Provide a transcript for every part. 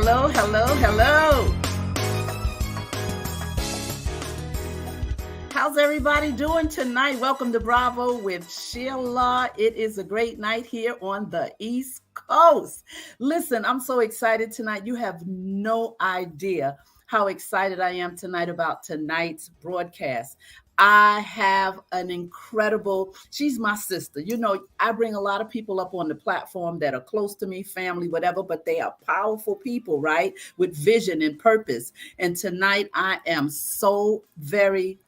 Hello, hello, hello. How's everybody doing tonight? Welcome to Bravo with Sheila. It is a great night here on the East Coast. Listen, I'm so excited tonight. You have no idea how excited I am tonight about tonight's broadcast. I have an incredible, she's my sister. You know, I bring a lot of people up on the platform that are close to me, family, whatever, but they are powerful people, right? With vision and purpose. And tonight I am so very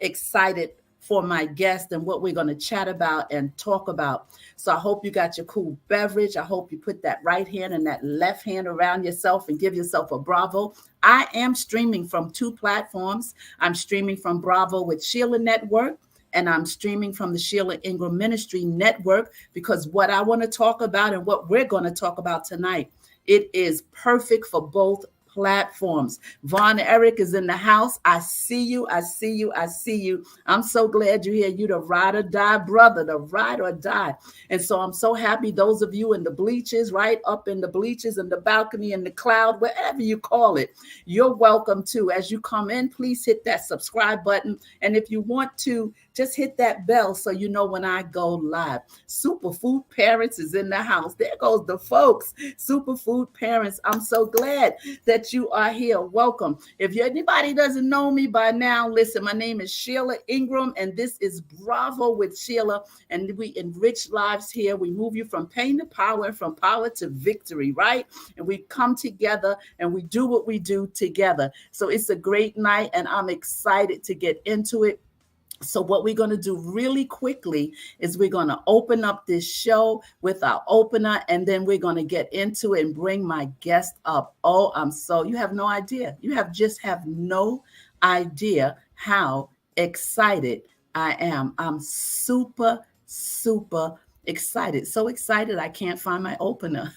excited for my guest and what we're going to chat about and talk about. So I hope you got your cool beverage. I hope you put that right hand and that left hand around yourself and give yourself a bravo. I am streaming from two platforms. I'm streaming from Bravo with Sheila Network, and I'm streaming from the Sheila Ingram Ministry Network, because what I want to talk about and what we're going to talk about tonight, it is perfect for both platforms. Von Eric is in the house. I see you. I see you. I see you. I'm so glad you're here. You the ride or die brother, the ride or die. And so I'm so happy. Those of you in the bleachers, right up in the bleachers, in the balcony, in the cloud, whatever you call it, you're welcome too. As you come in, please hit that subscribe button. And if you want to, just hit that bell so you know when I go live. Superfood Parents is in the house. There goes the folks. Superfood Parents. I'm so glad that you are here. Welcome. If anybody doesn't know me by now, listen, my name is Sheila Ingram, and this is Bravo with Sheila, and we enrich lives here. We move you from pain to power and from power to victory, right? And we come together and we do what we do together. So it's a great night, and I'm excited to get into it. So what we're going to do really quickly is we're going to open up this show with our opener, and then we're going to get into it and bring my guest up. Oh, you have no idea. You have no idea how excited I am. I'm super excited. So excited I can't find my opener.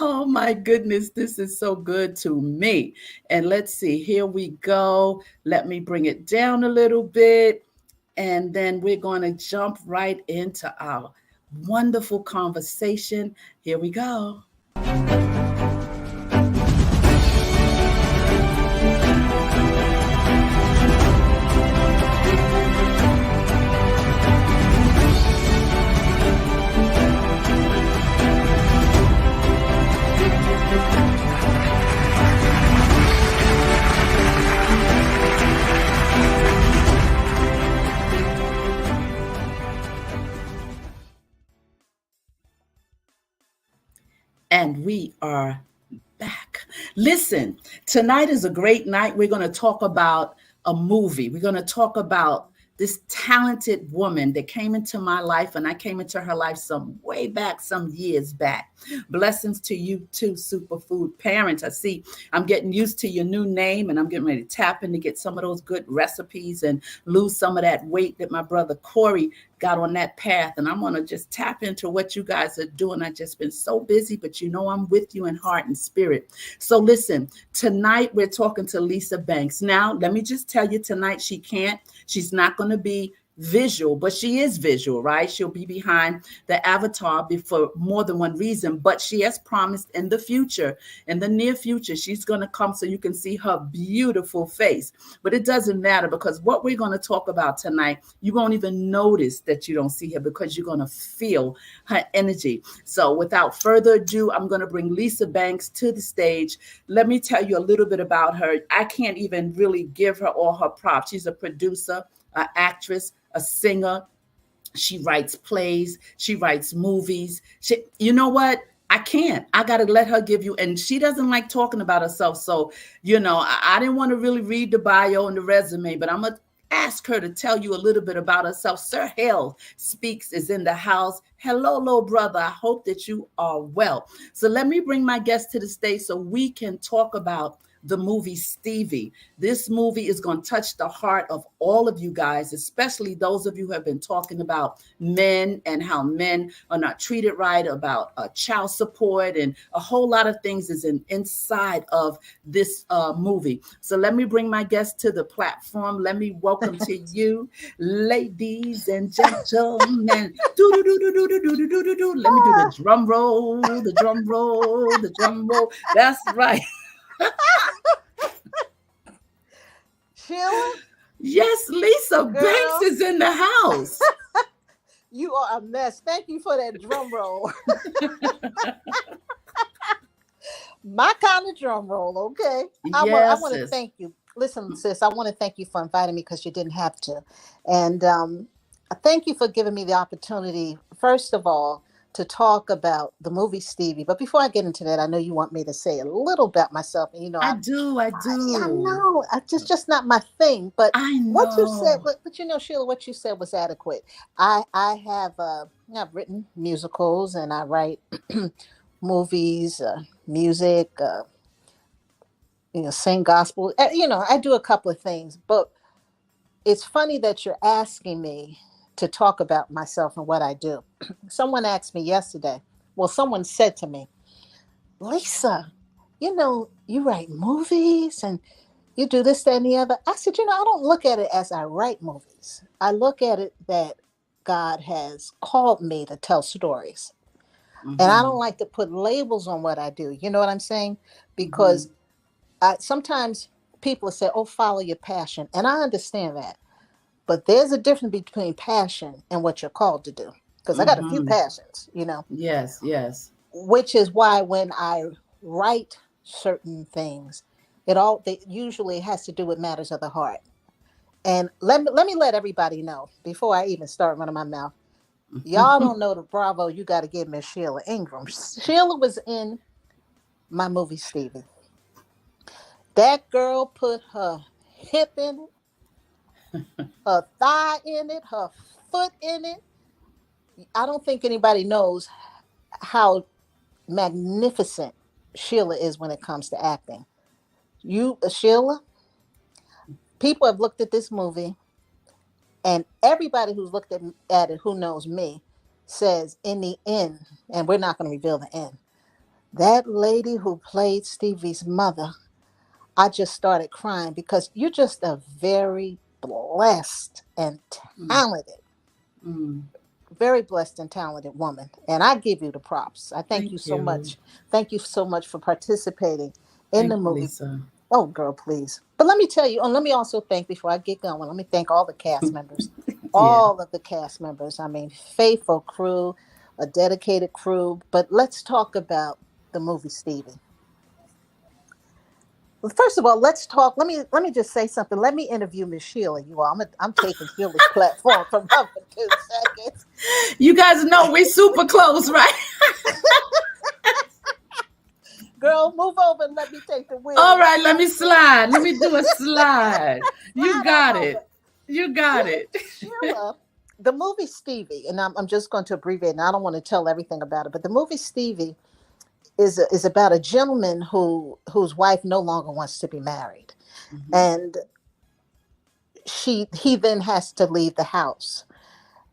Oh my goodness, this is so good to me. And let's see, here we go. Let me bring it down a little bit. And then we're going to jump right into our wonderful conversation. Here we go. And we are back. Listen, tonight is a great night. We're going to talk about a movie. We're going to talk about this talented woman that came into my life, and I came into her life some years back. Blessings to you too, Superfood Parents. I see I'm getting used to your new name, and I'm getting ready to tap in to get some of those good recipes and lose some of that weight that my brother Corey got on that path. And I'm going to just tap into what you guys are doing. I've just been so busy, but you know I'm with you in heart and spirit. So listen, tonight we're talking to Lisa Banks. Now, let me just tell you, tonight she's not going to be visual, but she is visual, right? She'll be behind the avatar for more than one reason, but she has promised in the near future, she's going to come so you can see her beautiful face. But it doesn't matter, because what we're going to talk about tonight, you won't even notice that you don't see her, because you're going to feel her energy. So without further ado, I'm going to bring Lisa Banks to the stage. Let me tell you a little bit about her. I can't even really give her all her props. She's a producer, an actress, a singer. She writes plays. She writes movies. You know what? I can't. I got to let her give you. And she doesn't like talking about herself. So, you know, I didn't want to really read the bio and the resume, but I'm going to ask her to tell you a little bit about herself. Sir Hale Speaks is in the house. Hello, little brother. I hope that you are well. So let me bring my guest to the stage so we can talk about the movie Stevie. This movie is going to touch the heart of all of you guys, especially those of you who have been talking about men and how men are not treated right, about child support, and a whole lot of things is inside of this movie. So let me bring my guest to the platform. Let me welcome to you, ladies and gentlemen. Do. Let me do the drum roll, the drum roll, the drum roll. That's right. Sheila, Yes, Lisa Banks girl, is in the house. you are a mess. Thank you for that drum roll. My kind of drum roll, okay? I Yes, want to sis. thank you. Listen, sis, I want to thank you for inviting me because you didn't have to. And thank you for giving me the opportunity, first of all, to talk about the movie Stevie. But before I get into that, I know you want me to say a little about myself. And, I do, I I do. know, just not my thing. But I what you said, know. but you know, Sheila, what you said was adequate. I've written musicals and I write movies, music, sing gospel. I do a couple of things. But it's funny that you're asking me to talk about myself and what I do. Someone asked me yesterday. Well, someone said to me, Lisa, you write movies and you do this, that, and the other. I said, I don't look at it as I write movies. I look at it that God has called me to tell stories. And I don't Mm-hmm. like to put labels on what I do. You know what I'm saying? Mm-hmm. Because sometimes people say, oh, follow your passion. And I understand that. But there's a difference between passion and what you're called to do. Because I got a few Mm-hmm. passions, Yes, yes. which is why when I write certain things, they usually has to do with matters of the heart. And let me let everybody know before I even start running my mouth. Y'all don't know the Bravo. You got to give Miss Sheila Ingram. Sheila was in my movie Stevie. That girl put her hip in it, her thigh in it, her foot in it. I don't think anybody knows how magnificent Sheila is when it comes to acting. Sheila, people have looked at this movie, and everybody who's looked at it who knows me says in the end, and we're not going to reveal the end, that lady who played Stevie's mother, I just started crying because you're just a very blessed and talented, Mm. very blessed and talented woman. And I give you the props. I thank you Thank so you. much. Thank you so much for participating in the Thank you, movie. Lisa. Oh, girl, please. But let me tell you, and let me also thank, before I get going, let me thank all the cast members. Yeah. All of the cast members. I mean, faithful crew, a dedicated crew. But let's talk about the movie Stevie. Well, first of all, let's talk. Let me just say something. Let me interview Miss Sheila. I'm taking Sheila's platform from her for 2 seconds. You guys know we're super close, right? Girl, move over and let me take the wheel. All What right, you let me gonna do? slide. Let me do a slide. You Slide on got over. it. You got it. Sheila, the movie Stevie, and I'm just going to abbreviate, and I don't want to tell everything about it, but the movie Stevie is about a gentleman whose wife no longer wants to be married, Mm-hmm. and he then has to leave the house,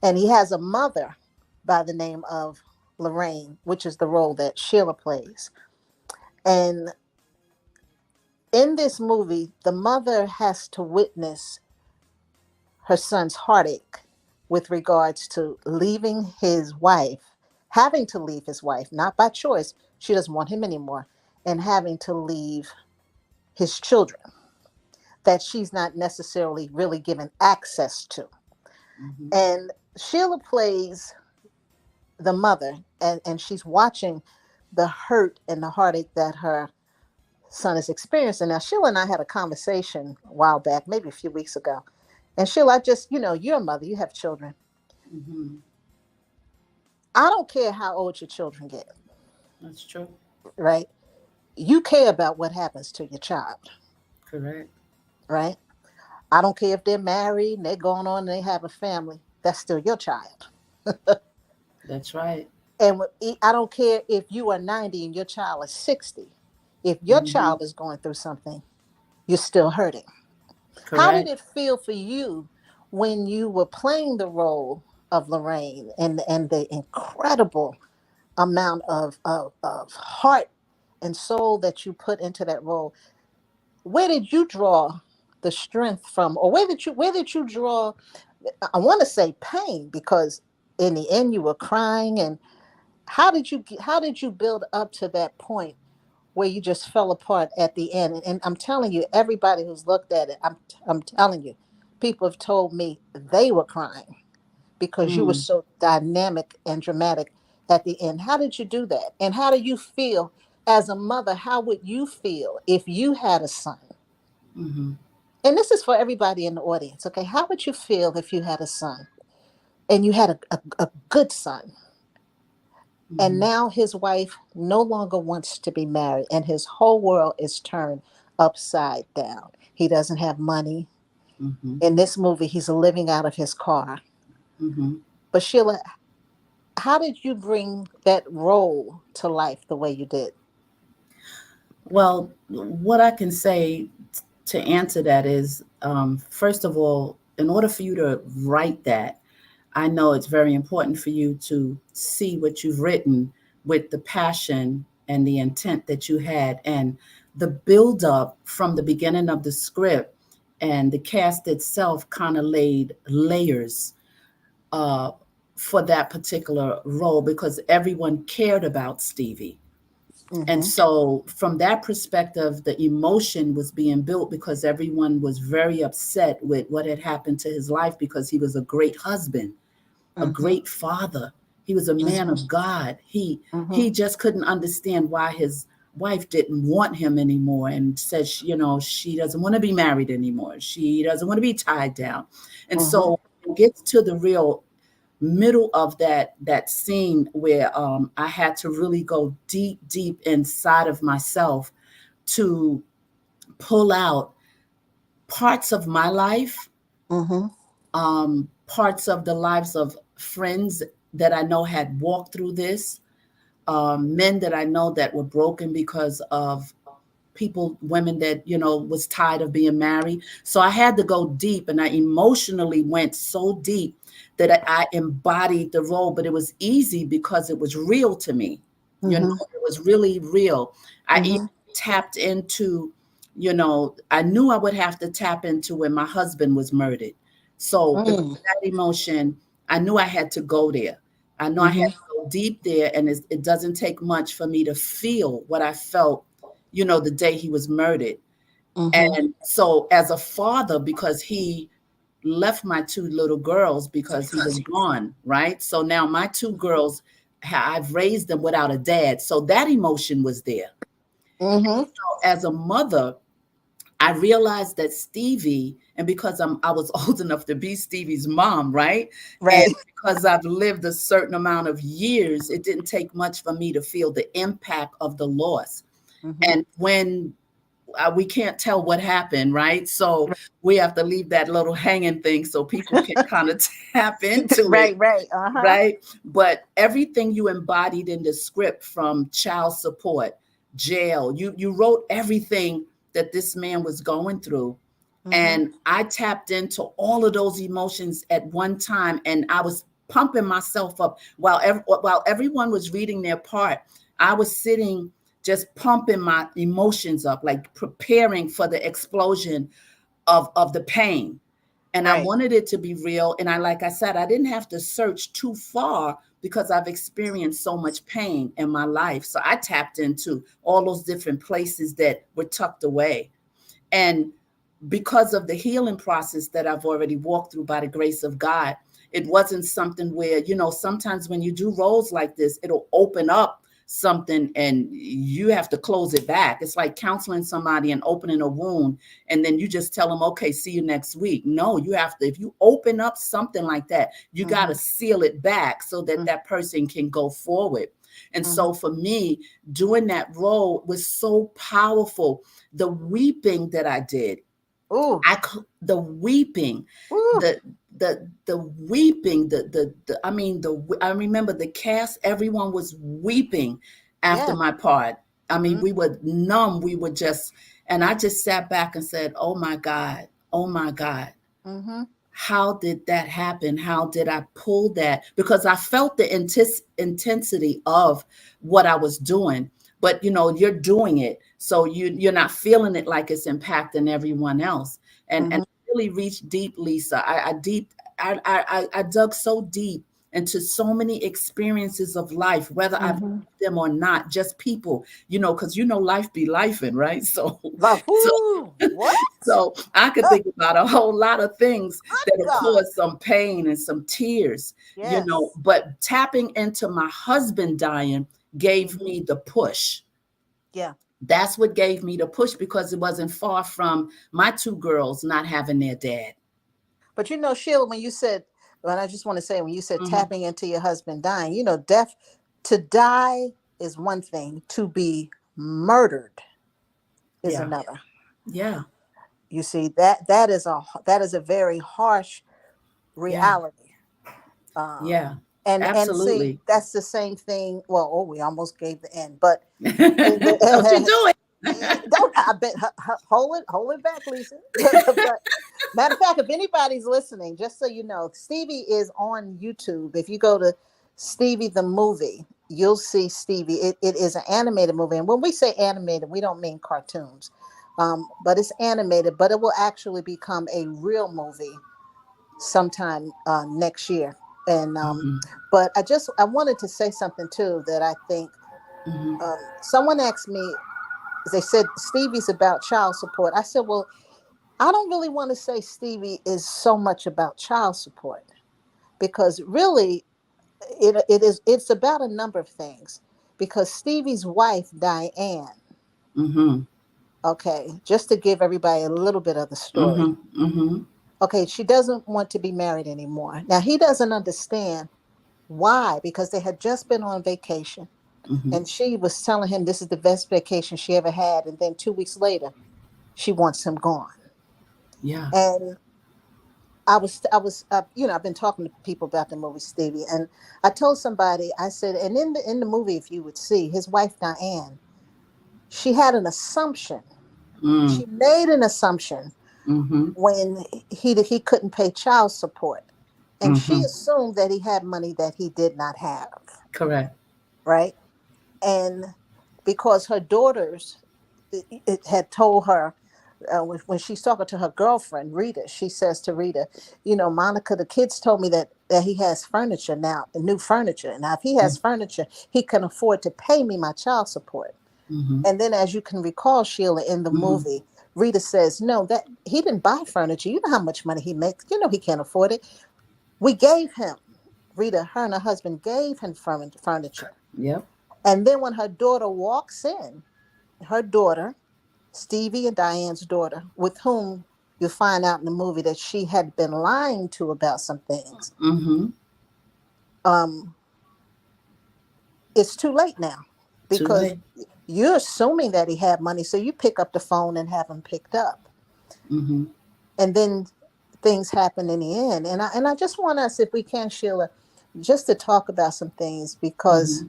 and he has a mother by the name of Lorraine, which is the role that Sheila plays. And in this movie, the mother has to witness her son's heartache with regards to leaving his wife, having to leave his wife, not by choice. She doesn't want him anymore, and having to leave his children that she's not necessarily really given access to. Mm-hmm. And Sheila plays the mother, and she's watching the hurt and the heartache that her son is experiencing. Now, Sheila and I had a conversation a while back, maybe a few weeks ago. And Sheila, you're a mother, you have children. Mm-hmm. I don't care how old your children get, That's true. right? You care about what happens to your child, Correct. right? I don't care if they're married and they're going on and they have a family. That's still your child. That's right. And I don't care if you are 90 and your child is 60. If your Hmm. child is going through something, you're still hurting. How did Correct. it feel for you when you were playing the role of Lorraine and the incredible amount of heart and soul that you put into that role? Where did you draw the strength from, or where did you draw? I want to say pain, because in the end you were crying. And how did you build up to that point where you just fell apart at the end? And I'm telling you, everybody who's looked at it, I'm telling you, people have told me they were crying because you were Mm. so dynamic and dramatic at the end. How did you do that? And how do you feel as a mother? How would you feel if you had a son? Hmm. And this is for everybody in the audience, okay? How would you feel if you had a son and you had a good son, and Hmm. now his wife no longer wants to be married and his whole world is turned upside down? He doesn't have money. Hmm. In this movie, he's living out of his car. Hmm. But Sheila, how did you bring that role to life the way you did? Well, what I can say to answer that is, first of all, in order for you to write that, I know it's very important for you to see what you've written with the passion and the intent that you had, and the build up from the beginning of the script and the cast itself kind of laid layers uh, for that particular role because everyone cared about Stevie. And Mm-hmm. so, from that perspective, the emotion was being built because everyone was very upset with what had happened to his life because he was a great husband, a Mm-hmm. great father. He was a man Mm-hmm. of God. Mm-hmm. He just couldn't understand why his wife didn't want him anymore and said, she doesn't want to be married anymore. She doesn't want to be tied down. And Mm-hmm. so it gets to the real middle of that scene where I had to really go deep inside of myself to pull out parts of my life, Mm-hmm. parts of the lives of friends that I know had walked through this, men that I know that were broken because of people, women that, was tired of being married. So I had to go deep and I emotionally went so deep that I embodied the role, but it was easy because it was real to me. Mm-hmm. It was really real. I even Mm-hmm. tapped into, I knew I would have to tap into when my husband was murdered. So because Mm. of that emotion, I knew I had to go there. I know I had Mm-hmm. to go deep there, and it doesn't take much for me to feel what I felt, the day he was murdered. Mm-hmm. And so, as a father, because he left my two little girls because he was gone, right? So now my two girls, I've raised them without a dad. So that emotion was there. Mm-hmm. So as a mother, I realized that Stevie, and because I was old enough to be Stevie's mom, right? And Right. because I've lived a certain amount of years, it didn't take much for me to feel the impact of the loss. Mm-hmm. And when we can't tell what happened, right? So we have to leave that little hanging thing so people can kind of tap into it, Right. Right. Uh-huh. right? But everything you embodied in the script, from child support, jail, you wrote everything that this man was going through. Mm-hmm. And I tapped into all of those emotions at one time, and I was pumping myself up while everyone was reading their part. I was sitting just pumping my emotions up, like preparing for the explosion of the pain. And I Right. wanted it to be real. And like I said, I didn't have to search too far because I've experienced so much pain in my life. So I tapped into all those different places that were tucked away. And because of the healing process that I've already walked through by the grace of God, it wasn't something where, sometimes when you do roles like this, it'll open up something and you have to close it back. It's like counseling somebody and opening a wound, and then you just tell them, okay, see you next week. No, you have to, if you open up something like that, you got Mm-hmm. to seal it back so that that person can go forward. And Mm-hmm. so for me, doing that role was so powerful. The weeping that I did, Ooh. the weeping, Ooh. the weeping, I remember the cast, everyone was weeping after Yeah. my part. I mean, we were numb. We were just, and I just sat back and said, "Oh my God, oh my God, Mm-hmm. how did that happen? How did I pull that?" Because I felt the intensity of what I was doing. But you're doing it, so you're not feeling it like it's impacting everyone else. And Mm-hmm. really reached deep, Lisa. I dug so deep into so many experiences of life, whether I've Mm-hmm. them or not, just people, because life be lifing, right? So Like, so whoo, what? so I could Oh, think about a whole lot of things that have God. caused some pain and some tears, Yes. but tapping into my husband dying gave Mm-hmm. me the push. Yeah. That's what gave me the push, because it wasn't far from my two girls not having their dad. But Sheila, when you said, well, I just want to say, when you said Hmm. tapping into your husband dying, death, to die is one thing, to be murdered is Yeah. another. Yeah. You see, that is a very harsh Yeah. reality. Um, Yeah. and see, Absolutely. that's the same thing. Well, oh, we almost gave the end, but Don't you do it. don't I bet hold it back, Lisa. But matter of fact, if anybody's listening, just so you know, Stevie is on YouTube. If you go to Stevie the movie, you'll see Stevie. It is an animated movie, and when we say animated, we don't mean cartoons, but it's animated. But it will actually become a real movie sometime next year. And Hmm. but I wanted to say something too that I think Hmm. someone asked me. They said Stevie's about child support. I said, well, I don't really want to say Stevie is so much about child support because really it's about a number of things. Because Stevie's wife Diane, Hmm. okay, just to give everybody a little bit of the story. Hmm. Hmm. Okay, she doesn't want to be married anymore. Now he doesn't understand why, because they had just been on vacation Hmm. and she was telling him this is the best vacation she ever had, and then 2 weeks later she wants him gone. Yeah. And I've been talking to people about the movie Stevie, and I told somebody, I said, and in the movie, if you would see his wife Diane, she had an assumption. Mm. She made an assumption Hmm. when he couldn't pay child support, and she Hmm. assumed that he had money that he did not have, Correct. right? And because her daughters it had told her when she's talking to her girlfriend Rita, she says to Rita, Monica, the kids told me that he has furniture now, new furniture. Now, if he has furniture, he can afford to pay me my child support. Hmm. And then, as you can recall, Sheila, in the Hmm. movie, Rita says, no, that he didn't buy furniture. You know how much money he makes. You know he can't afford it. We gave him, Rita, her and her husband gave him furniture. Yep. And then when her daughter walks in, her daughter, Stevie and Diane's daughter, with whom you find out in the movie that she had been lying to about some things, Hmm. um, it's too late now Too because late. you're assuming that he had money. So you pick up the phone and have him picked up. Hmm. And then things happen in the end. And I just want us, if we can, Sheila, just to talk about some things because Hmm.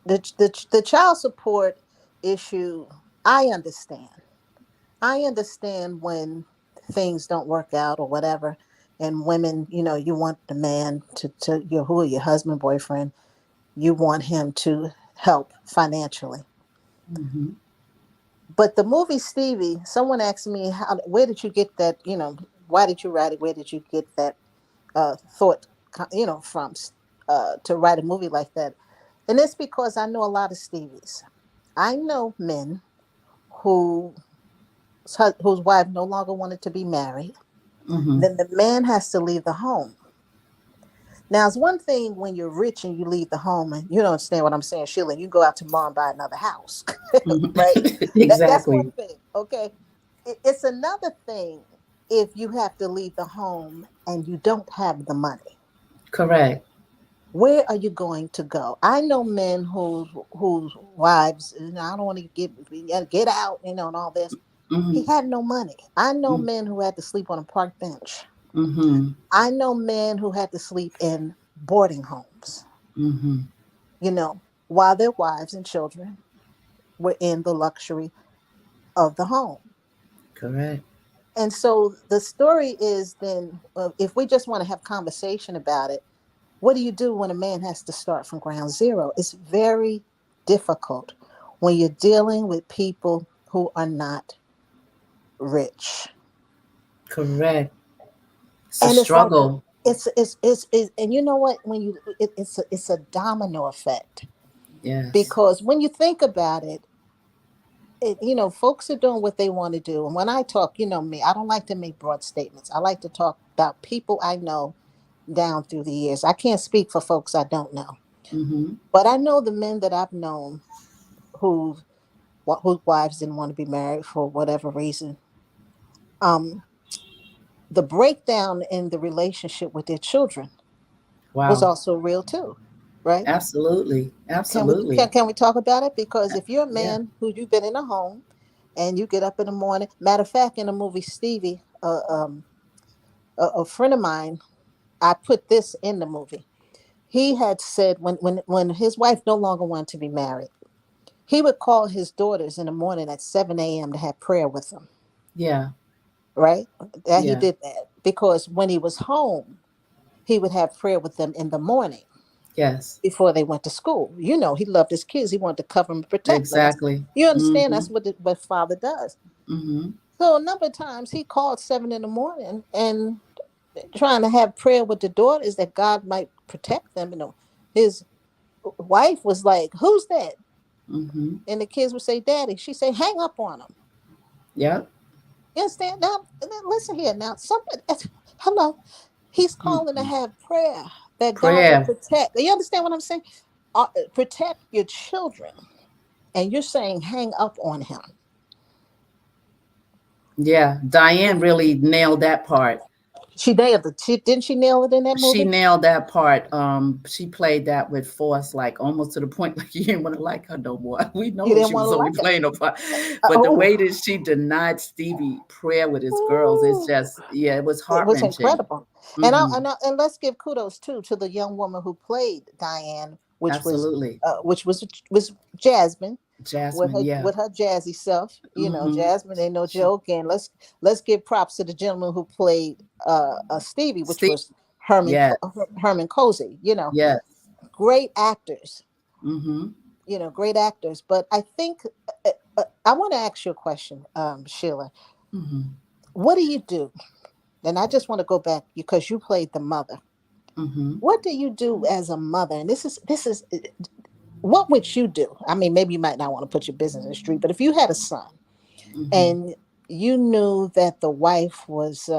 the child support issue, I understand. I understand when things don't work out or whatever, and women, you want the man to your husband, boyfriend, you want him to help financially. Hmm. But the movie Stevie, someone asked me, where did you get that? Why did you write it? Where did you get that thought, from to write a movie like that? And it's because I know a lot of Stevies. I know men who whose wife no longer wanted to be married. Hmm. Then the man has to leave the home. Now, it's one thing when you're rich and you leave the home, and you don't understand what I'm saying, Sheila. You go out tomorrow and buy another house, Hmm. right? That's one Exactly. thing. Okay, it's another thing if you have to leave the home and you don't have the money. Correct. Where are you going to go? I know men whose wives, I don't want to get out, and all this. He Hmm. had no money. I know men who had to sleep on a park bench. Hmm. I know men who had to sleep in boarding homes, Hmm. you know. while their wives and children were in the luxury of the home. Correct. And so the story is then, if we just want to have conversation about it, what do you do when a man has to start from ground zero? It's very difficult when you're dealing with people who are not rich. Correct. It's a And it's like struggle. it's and you know what, when you it's a domino effect, Yes. because when you think about it, folks are doing what they want to do. And when I talk, me, I don't like to make broad statements. I like to talk about people I know down through the years. I can't speak for folks I don't know, Mm-hmm. but I know the men that I've known who whose wives didn't want to be married for whatever reason. Um, the breakdown in the relationship with their children was Wow. also real too, right? Absolutely. Can we Absolutely. can we talk about it? Because if you're a Yeah. man who you've been in a home and you get up in the morning, matter of fact, in the movie Stevie, a friend of mine, I put this in the movie. He had said when his wife no longer wanted to be married, he would call his daughters in the morning at 7 a.m. to have prayer with them. Yeah. Right? That he Yeah. did that because when he was home, he would have prayer with them in the morning Yes. before they went to school. He loved his kids. He wanted to cover them and protect them. Exactly. You understand? Mm-hmm. That's what father does. Mm-hmm. So a number of times he called 7 in the morning and trying to have prayer with the daughters that God might protect them. His wife was like, "Who's that?" Mm-hmm. And the kids would say, "Daddy." She say, "Hang up on him." Yep. You understand? Now, listen here. Now, somebody, hello, he's calling to Mm-hmm. have prayer that God will Prayer. protect. You understand what I'm saying? Protect your children, and you're saying hang up on him. Yeah. Diane really nailed that part. She nailed it. Didn't she nail it in that She movie? nailed that part. She played that with force, like almost to the point like you didn't want to like her no more. We You know didn't she want was to only like it. playing a part, but the Oh, way that she denied Stevie prayer with his girls, it's ooh, just yeah, it was it heart was wrenching. incredible. And Mm-hmm. and let's give kudos too to the young woman who played Diane, Absolutely, which was Jasmine, with Jasmine. her Yeah. with her jazzy self. Mm-hmm. Jasmine ain't no She, joke. And let's give props to the gentleman who played Stevie, which Steve. was Herman Yeah. Herman Cozy. Yes. Great actors. Mm-hmm. Great actors. But I think I want to ask you a question, Sheila. Mm-hmm. What do you do? And I just want to go back because you played the mother. Mm-hmm. What do you do as a mother? And this is what would you do? I mean, maybe you might not want to put your business in the street, but if you had a son Mm-hmm. and you knew that the wife was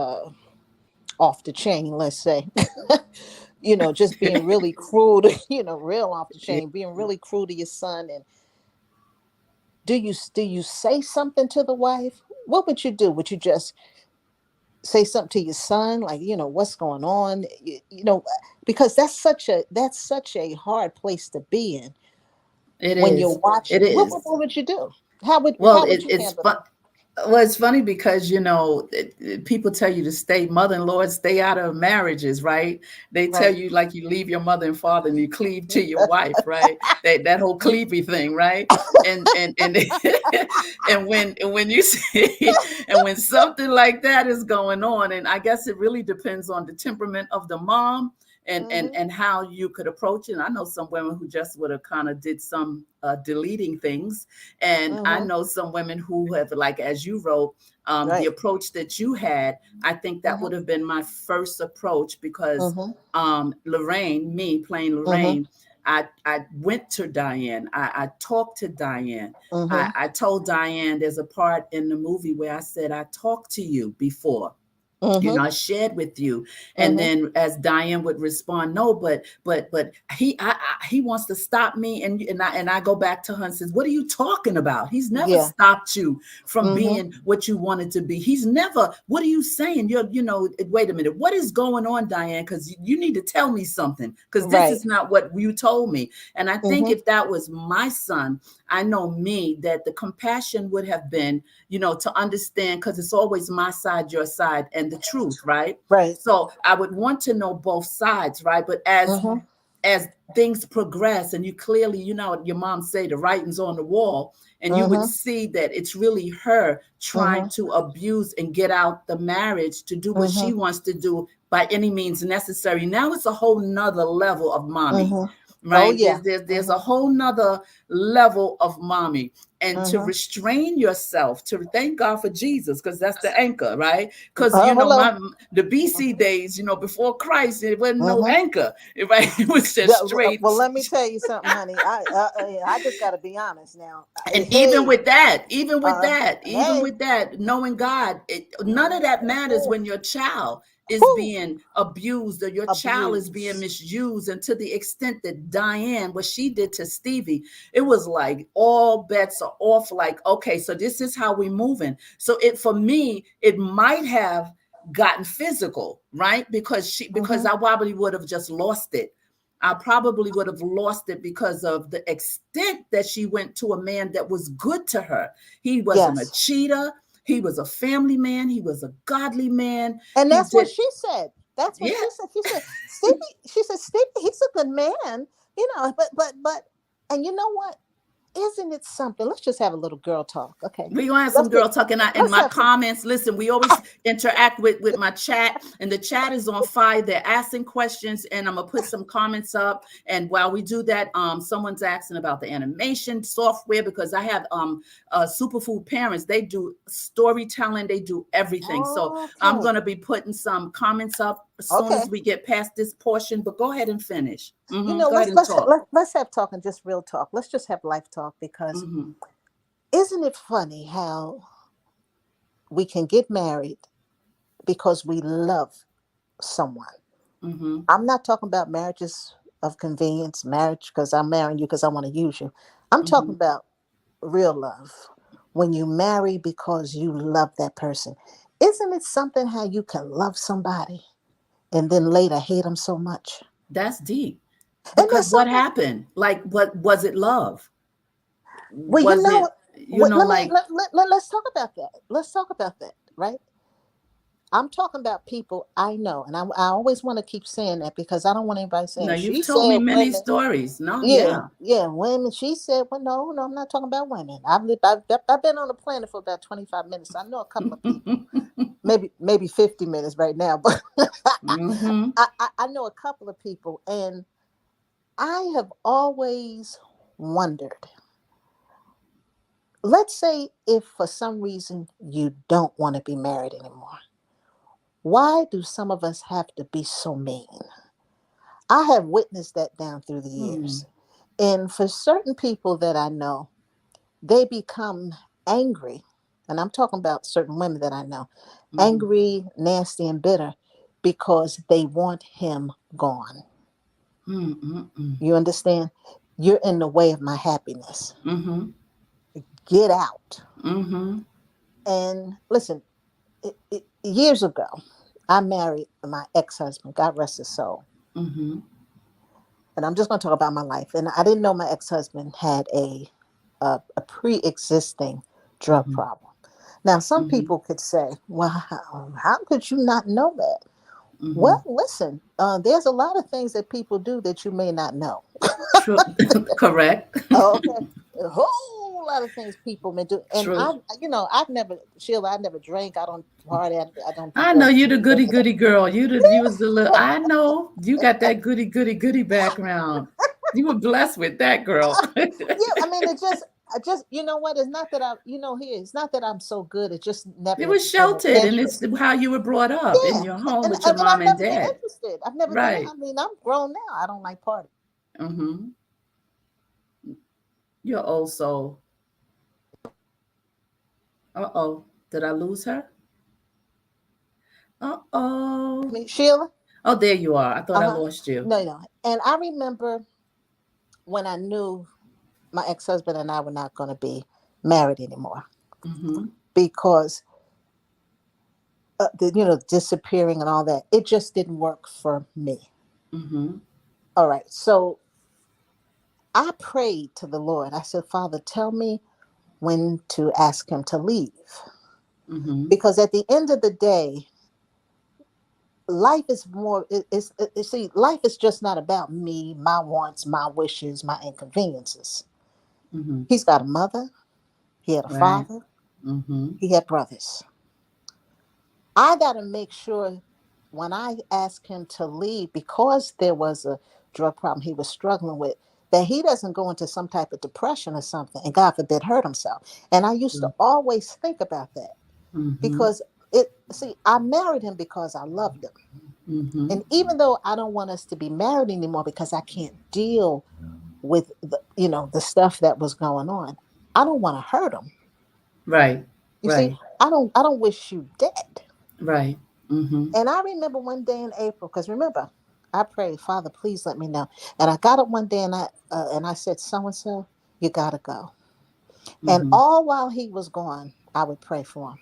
off the chain, let's say, just being really cruel to, real off the Yeah. chain, being really cruel to your son, and do you say something to the wife? What would you do? Would you just say something to your son, like, what's going on? Because that's such a hard place to be in It when you're is. It watching. What, is. what, what would you do? How would Well, how would you it's handle fun. that? Well, it's funny because people tell you to stay mother-in-law, stay out of marriages, right? They tell Right. you like you leave your mother and father and you cleave to your wife, right? That whole cleavy thing, right? And and when you see and when something like that is going on, and I guess it really depends on the temperament of the mom and and Mm-hmm. and how you could approach it. And I know some women who just would have kind of did some deleting things, and I Mm-hmm. know some women who have, like, as you wrote, the Right. approach that you had, I think that Mm-hmm. would have been my first approach because Mm-hmm. Lorraine, me playing Mm-hmm. Lorraine, I went to Diane. I talked to Diane. Mm-hmm. I told Diane there's a part in the movie where I said, I talked to you before, Mm-hmm. I shared with you. And Mm-hmm. then as Diane would respond, no, but he wants to stop me. And I go back to her and says, what are you talking about? He's never Yeah. stopped you from Mm-hmm. being what you wanted to be. He's never, what are you saying? Wait a minute, what is going on, Diane? Because you need to tell me something, because this Right. is not what you told me. And I think Mm-hmm. if that was my son, I know me, that the compassion would have been, to understand, because it's always my side, your side, and the truth, right? Right. So I would want to know both sides, right? But as Mm-hmm. as things progress and you clearly, your mom say the writing's on the wall, and you would Mm-hmm. see that it's really her trying Mm-hmm. to abuse and get out the marriage to do what Mm-hmm. she wants to do by any means necessary. Now it's a whole nother level of mommy, Mm-hmm. Oh right? yeah. There's a Mm-hmm. whole nother level of mommy. And to Mm-hmm. restrain yourself, to thank God for Jesus, because that's the anchor, right? Because Hello. the BC days, before Christ, it wasn't no Mm-hmm. anchor, right? It was Yeah, just straight. well, let me tell you something, honey. I just got to be honest now. And even Hey, with that, even with uh, that, even hey, with that, knowing God, none of that matters when your child is who being abused or your child is being abuse? misused. And to the extent that Diane, what she did to Stevie, it was like all bets are off. Like, okay, so this is how we moving. So it, for me, it might have gotten physical, right? Because Mm-hmm. I probably would have just lost it. I probably would have lost it because of the extent that she went to a man that was good to her. He wasn't a Yes, cheater. He was a family man. He was a godly man. and He that's what did, she said. That's what yeah. she said. She said, Stevie. She said, Stevie. He's a good man, but, and you know what? Isn't it something? Let's just have a little girl talk, okay? We gonna have some Let's get, girl talking in let's my have some. comments. Listen, we always interact with my chat, and the chat is on fire. They're asking questions, and I'm gonna put some comments up. And while we do that, someone's asking about the animation software because I have superfood parents. They do storytelling, they do everything. So I'm Okay, gonna be putting some comments up as soon okay. as we get past this portion. But go ahead and finish. Go ahead Let's and talk. let's have talking just real talk. Let's just have life talk because Mm-hmm. isn't it funny how we can get married because we love someone? Mm-hmm. I'm not talking about marriages of convenience, marriage because I'm marrying you because I want to use you. I'm Mm-hmm. talking about real love. When you marry because you love that person. Isn't it something how you can love somebody and then later hate them so much? That's deep. And Because there's what something, happened? Like, what was it? Love? well, Was it, let me like, let's talk about that. Let's talk about that, right? I'm talking about people I know, and I always want to keep saying that because I don't want anybody no, saying you've she told me said many women. stories. No, Yeah, yeah. yeah, women. She said, well, no, no, I'm not talking about women. I've been on the planet for about 25 minutes. I know a couple of people, maybe 50 minutes right now, but Mm-hmm. I know a couple of people, and I have always wondered. Let's say if for some reason you don't want to be married anymore, why do some of us have to be so mean? I have witnessed that down through the Hmm. years. And for certain people that I know, they become angry. And I'm talking about certain women that I know, Mm-hmm. angry, nasty, and bitter because they want him gone. Mm-hmm. You understand? You're in the way of my happiness. Mm-hmm. Get out. Mm-hmm. And listen, years ago, I married my ex husband, God rest his soul. Mm-hmm. And I'm just going to talk about my life. And I didn't know my ex husband had a pre existing drug Mm-hmm. problem. Now, some Mm-hmm. people could say, well, how could you not know that? Mm-hmm. Well, listen, there's a lot of things that people do that you may not know. True. Correct. Okay. A whole lot of things people may do. And True. I've never, Sheila, I never drank. I don't party. I don't do I know drugs. you the goody goody girl. You was the little. I know you got that goody goody goody background. You were blessed with that girl. Yeah, I mean, I just, you know what? It's not that it's not that I'm so good. It's just It never was been an sheltered, and it's interest. how you were brought up in Yeah, your home with your and mom I've and never been dad. interested. I've never been. Right. I mean, I'm grown now. I don't like party. Mm-hmm. Your old soul. Uh-oh. Did I lose her? I Uh-oh. mean, Sheila. Oh, there you are. I thought I Uh huh. lost you. No, no. And I remember when I knew my ex husband and I were not going to be married anymore Mm-hmm. because disappearing and all that. It just didn't work for me. Mm-hmm. All right, so I prayed to the Lord. I said, Father, tell me when to ask him to leave. Mm-hmm. Because at the end of the day, life is more. See, life is just not about me, my wants, my wishes, my inconveniences. Mm-hmm. He's got a mother. He had a Right. father. Mm-hmm. He had brothers. I got to make sure when I ask him to leave because there was a drug problem he was struggling with, that he doesn't go into some type of depression or something and God forbid hurt himself. And I used to always think about that Mm-hmm. because I married him because I loved him. Mm-hmm. And even though I don't want us to be married anymore because I can't deal with the stuff that was going on, I don't want to hurt him. Right. You see, Right. I don't wish you dead. Right. Mm-hmm. And I remember one day in April, because remember, I prayed, Father, please let me know. And I got up one day and I said, so and so, you gotta go. And Mm-hmm. all while he was gone, I would pray for him.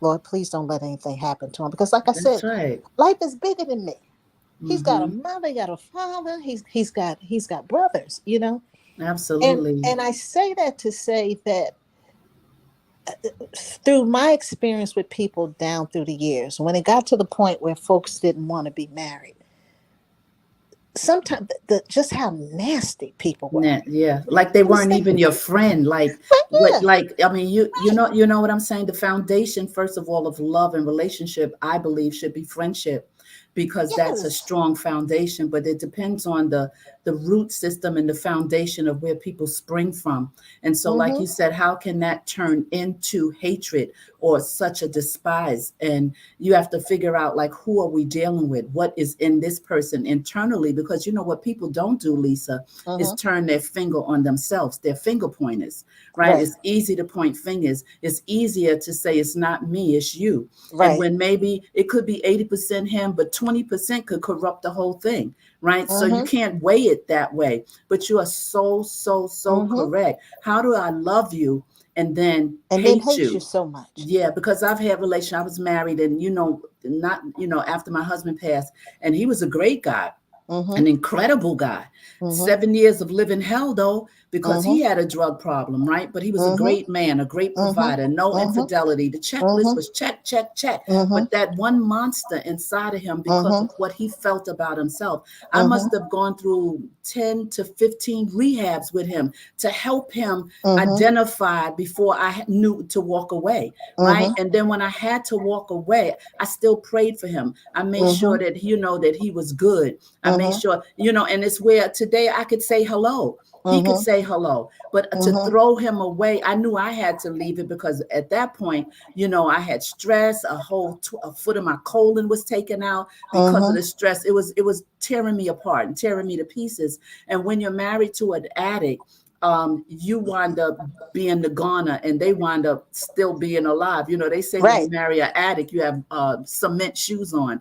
Lord, please don't let anything happen to him. Because like I That's said, right. life is bigger than me. He's got a Mm-hmm. mother, he got a father, he's got brothers. And Absolutely. and I say that to say that through my experience with people down through the years, when it got to the point where folks didn't want to be married, sometimes just how nasty people were. Yeah, like they They would weren't say, even your friend. Like what? yeah, Like I mean, right, you know what I'm saying. The foundation, first of all, of love and relationship, I believe, should be friendship, because that's a yes, strong foundation. But it depends on the root system and the foundation of where people spring from. And so, like mm-hmm, you said, how can that turn into hatred or such a despise? And you have to figure out, like, who are we dealing with? What is in this person internally? Because you know what people don't do, Lisa, is mm-hmm, turn their finger on themselves. They're finger pointers, right? right, It's easy to point fingers. It's easier to say it's not me, it's you. And right, when maybe it could be 80% him, but 20% could corrupt the whole thing, right? So you mm-hmm, can't weigh it that way. But you are so, so, so mm-hmm, correct. How do I love you and then and then hate hates you you? so much. Yeah, because I've had relation. I was married, and not after my husband passed, and he was a great guy, Mm-hmm, an incredible guy. mm-hmm, 7 years of living hell, though, because mm-hmm, he had a drug problem, right? But he was a mm-hmm, great man, a great mm-hmm, provider, no mm-hmm, infidelity. The checklist mm-hmm, was check, check, check. mm-hmm, But that one monster inside of him, because mm-hmm, of what he felt about himself, I must mm-hmm, have gone through 10 to 15 rehabs with him to help him mm-hmm, identify before I knew to walk away, right? mm-hmm, And then when I had to walk away, I still prayed for him. I made sure mm-hmm, that that he was good. I made mm-hmm, sure, and it's where today I could say hello. He could mm-hmm, say hello, but to mm-hmm, throw him away, I knew I had to leave it, because at that point, I had stress. A foot of my colon was taken out because of mm-hmm, the stress. It was tearing me apart and tearing me to pieces. And when you're married to an addict, you wind up being the goner, and they wind up still being alive. They say when you right, marry an addict, you have cement shoes on.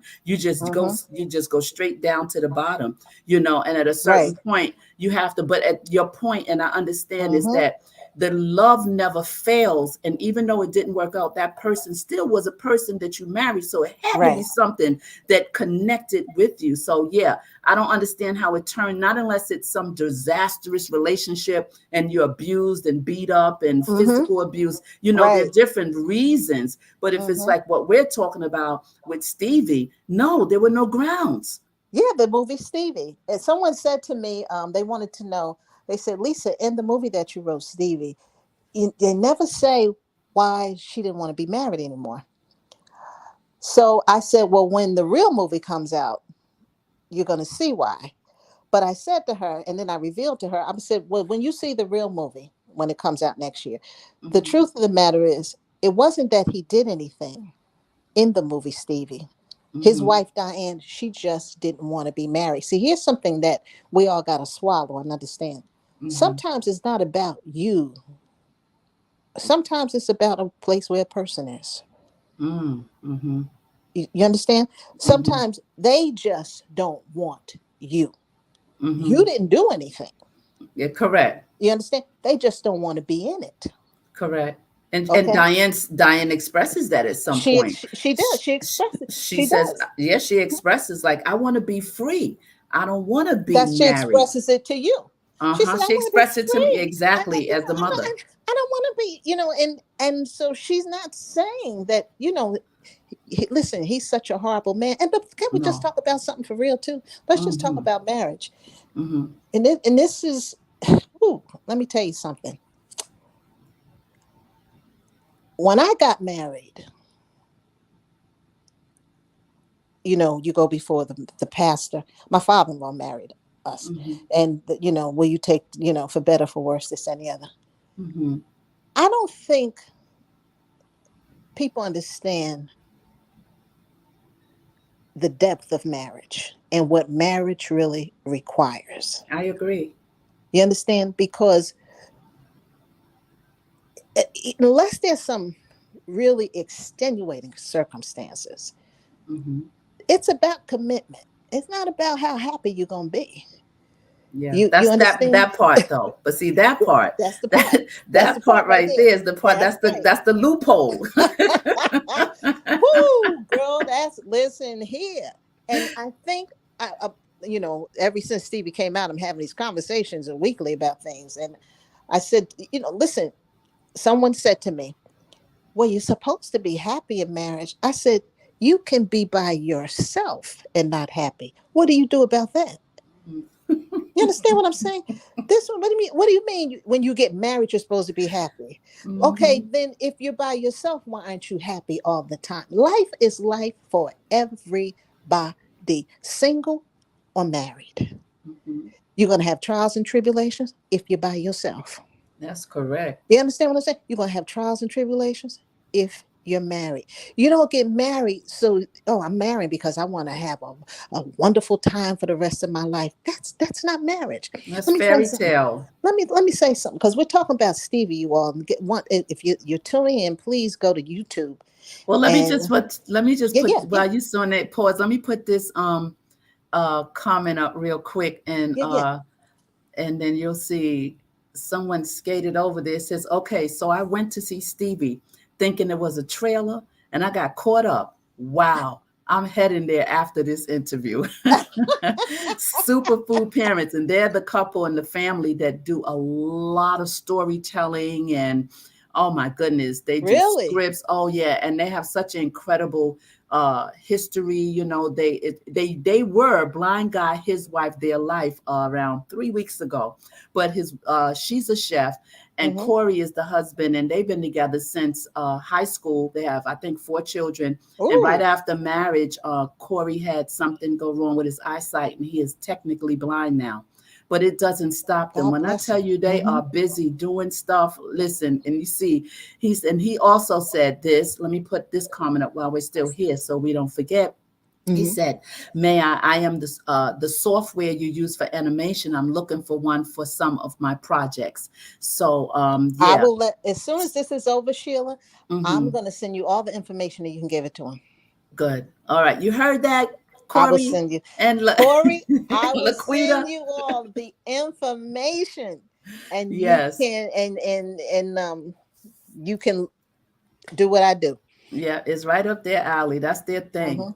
mm-hmm, You just go straight down to the bottom. And at a certain right, point, you have to. But at your point, and I understand, is mm-hmm, that the love never fails. And even though it didn't work out, that person still was a person that you married. So it had to be right, something that connected with you. So yeah, I don't understand how it turned, not unless it's some disastrous relationship and you're abused and beat up and mm-hmm, physical abuse. There are right, different reasons. But if it's mm-hmm. like what we're talking about with Stevie, no, there were no grounds. Yeah, the movie Stevie. And someone said to me, they wanted to know, they said, Lisa, in the movie that you wrote, Stevie, they never say why she didn't want to be married anymore. So I said, well, when the real movie comes out, you're going to see why. But I said to her, and then I revealed to her, I said, well, when you see the real movie, when it comes out next year, the Mm-hmm. truth of the matter is, it wasn't that he did anything in the movie Stevie. His Mm-hmm. wife, Diane, she just didn't want to be married. See, here's something that we all got to swallow and understand. Mm-hmm. Sometimes it's not about you. Sometimes it's about a place where a person is. Mm-hmm. You understand? Mm-hmm. Sometimes they just don't want you. Mm-hmm. You didn't do anything. Yeah, correct. You understand? They just don't want to be in it. Correct. And Okay? Diane expresses that at some point. She does. She expresses. She She says, does. yes, she expresses, like, I want to be free. I don't want to be That she married. expresses it to you. She Uh-huh. said, "I She want to be expressed it to me free. exactly as the I'm not. mother. I don't want to be, and so she's not saying that, listen, he's such a horrible man. And but can we just No. talk about something for real too? Let's just talk Mm-hmm. about marriage. Mm-hmm. And this is, ooh, let me tell you something. When I got married, you go before the pastor. My father-in-law married us, Mm-hmm. and will you take, for better for worse, this and the other. Mm-hmm. I don't think people understand the depth of marriage and what marriage really requires. I agree. You understand? Because unless there's some really extenuating circumstances, Mm-hmm. it's about commitment. It's not about how happy you're going to be. Yeah, You that's that understand? that part though. But see that part, That's the part. that That's the that part part right right there. there is the part. That's That's the loophole. right. Whoo, girl, that's listen here. And I think ever since Stevie came out, I'm having these conversations weekly about things. And I said, listen, someone said to me, well, you're supposed to be happy in marriage. I said, you can be by yourself and not happy. What do you do about that? You understand what I'm saying? This one, what do you mean? What do you mean when you get married, you're supposed to be happy? Okay, Mm-hmm. then if you're by yourself, why aren't you happy all the time? Life is life for everybody, single or married. Mm-hmm. You're going to have trials and tribulations if you're by yourself. That's correct. You understand what I'm saying? You're going to have trials and tribulations if you're married. You don't get married so, oh, I'm married because I want to have a wonderful time for the rest of my life. That's not marriage. That's Let me say fairy something. tale. Let me say something because we're talking about Stevie. You all if you're tuning in, please go to YouTube Well, and let me just yeah, put yeah, yeah, while you still on that pause. Let me put this comment up real quick, yeah, yeah. and then you'll see someone skated over there. It says, okay, so I went to see Stevie thinking it was a trailer and I got caught up. Wow. I'm heading there after this interview. Superfood parents, and they're the couple and the family that do a lot of storytelling and oh my goodness, they do Really? scripts. Oh yeah, and they have such incredible history. They were Blind Guy, his wife, their life around 3 weeks ago, but his she's a chef, and Mm-hmm. Corey is the husband, and they've been together since high school. They have, I think, 4 children. And right Ooh, after marriage, Corey had something go wrong with his eyesight, and he is technically blind now. But it doesn't stop them. God When I bless tell him. you they Mm-hmm. are busy doing stuff, listen, and you see, and he also said this. Let me put this comment up while we're still here so we don't forget. He Mm-hmm. said, "May I am the software you use for animation. I'm looking for one for some of my projects." So I yeah, will as soon as this is over, Sheila, I'm hmm, going to send you all the information that you can give it to him. good. All right, you heard that, I will Corey send you, and Corey, I will Laquita. send you all the information and you Yes, can, and you can do what I do. yeah, it's right up their alley. That's their thing. Hmm.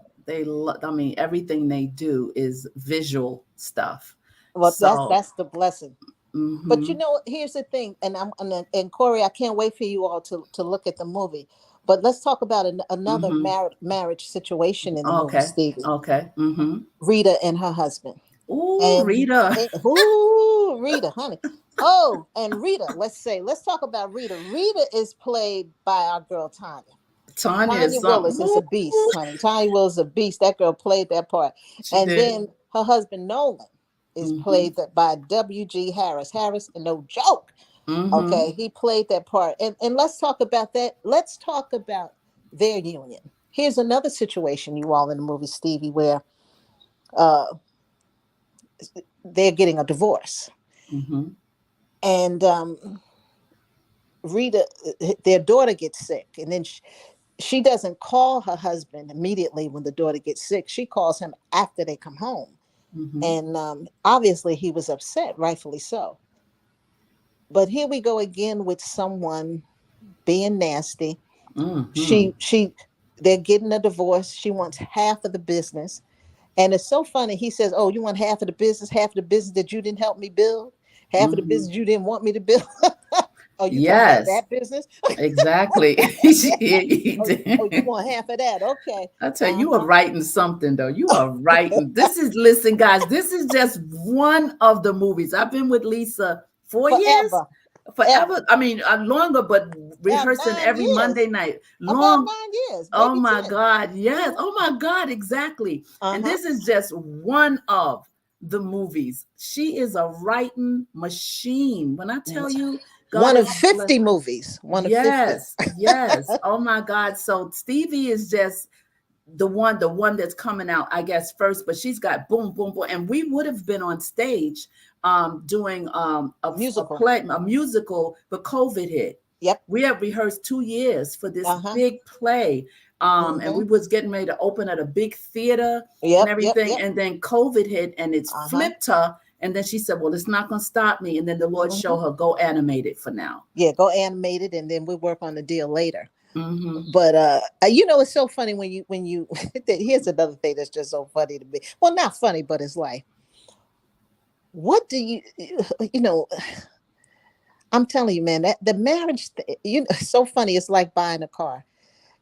I mean, everything they do is visual stuff. Well, So, that's the blessing. But mm-hmm, here's the thing, and Corey, I can't wait for you all to look at the movie. But let's talk about another mm-hmm. marriage situation in the movie, Okay, Stevie. okay, mm-hmm. Rita and her husband. Ooh, And, Rita. who Rita, honey. Oh, and Rita, let's talk about Rita. Rita is played by our girl Tanya. Tanya is Tanya something. Willis is Ooh, a beast, honey. Tanya Willis is a beast. That girl played that part. she And did. then her husband Nolan is Mm-hmm. played by W.G. Harris. Harris, no joke. Mm-hmm. Okay, he played that part. And let's talk about that. Let's talk about their union. Here's another situation, you all in the movie, Stevie, where uh, they're getting a divorce. Mm-hmm. And Rita, their daughter gets sick, and then she doesn't call her husband immediately when the daughter gets sick. She calls him after they come home, Mm-hmm. and obviously he was upset, rightfully so. But here we go again with someone being nasty. Mm-hmm. She they're getting a divorce. She wants half of the business, and it's so funny. He says, "Oh, you want half of the business that you didn't help me build, half of the Mm-hmm. business you didn't want me to build." Oh, you talking about Yes, that business? exactly. Oh, you want half of that? Okay. I tell you, you are Uh-huh. writing something though. You are writing. This is listen, guys. This is just one of the movies. I've been with Lisa 4 years, Forever. forever. Ever. I mean, longer, but Yeah, rehearsing nine every years. Monday night. About Long. 9 years, Oh maybe my 10. God. Yes. Mm-hmm. Oh my God. Exactly. And Uh-huh. this is just one of the movies. She is a writing machine. When I tell you, God One of has blessed. 50 movies. One of 50. Yes, yes. Oh my God. So Stevie is just the one that's coming out, I guess, first, but she's got boom, boom, boom. And we would have been on stage doing a Musical. play, a musical, but COVID hit. Yep. We have rehearsed 2 years for this Uh-huh. big play. And Mm-hmm. we was getting ready to open at a big theater and Yep, yep, everything. yep. And then COVID hit and it's Uh-huh. flipped her. And then she said, well, it's not going to stop me. And then the Lord Mm-hmm. showed her, go animated for now. Yeah, go animate it and then we'll work on the deal later. Mm-hmm. But it's so funny when you here's another thing that's just so funny to me. Well, not funny, but it's like, what do you know, I'm telling you, man, that the marriage, it's so funny. It's like buying a car.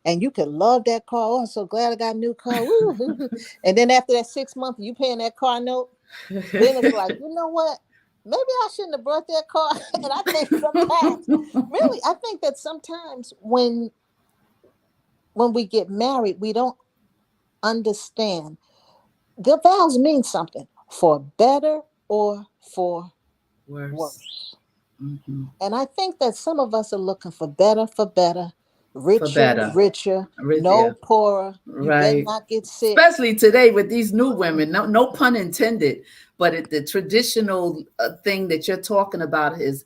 And you could love that car. Oh, I'm so glad I got a new car. Woo. And then after that 6 months, you paying that car note. Then it's like, you know what? Maybe I shouldn't have brought that car. And I think sometimes, really, I think that sometimes when we get married, we don't understand the vows mean something for better or for Worse. worse. Mm-hmm. And I think that some of us are looking for better, For richer, better. richer, Yeah. no poorer. You better Right. not get sick. Especially today with these new women, no, no pun intended, but the traditional thing that you're talking about has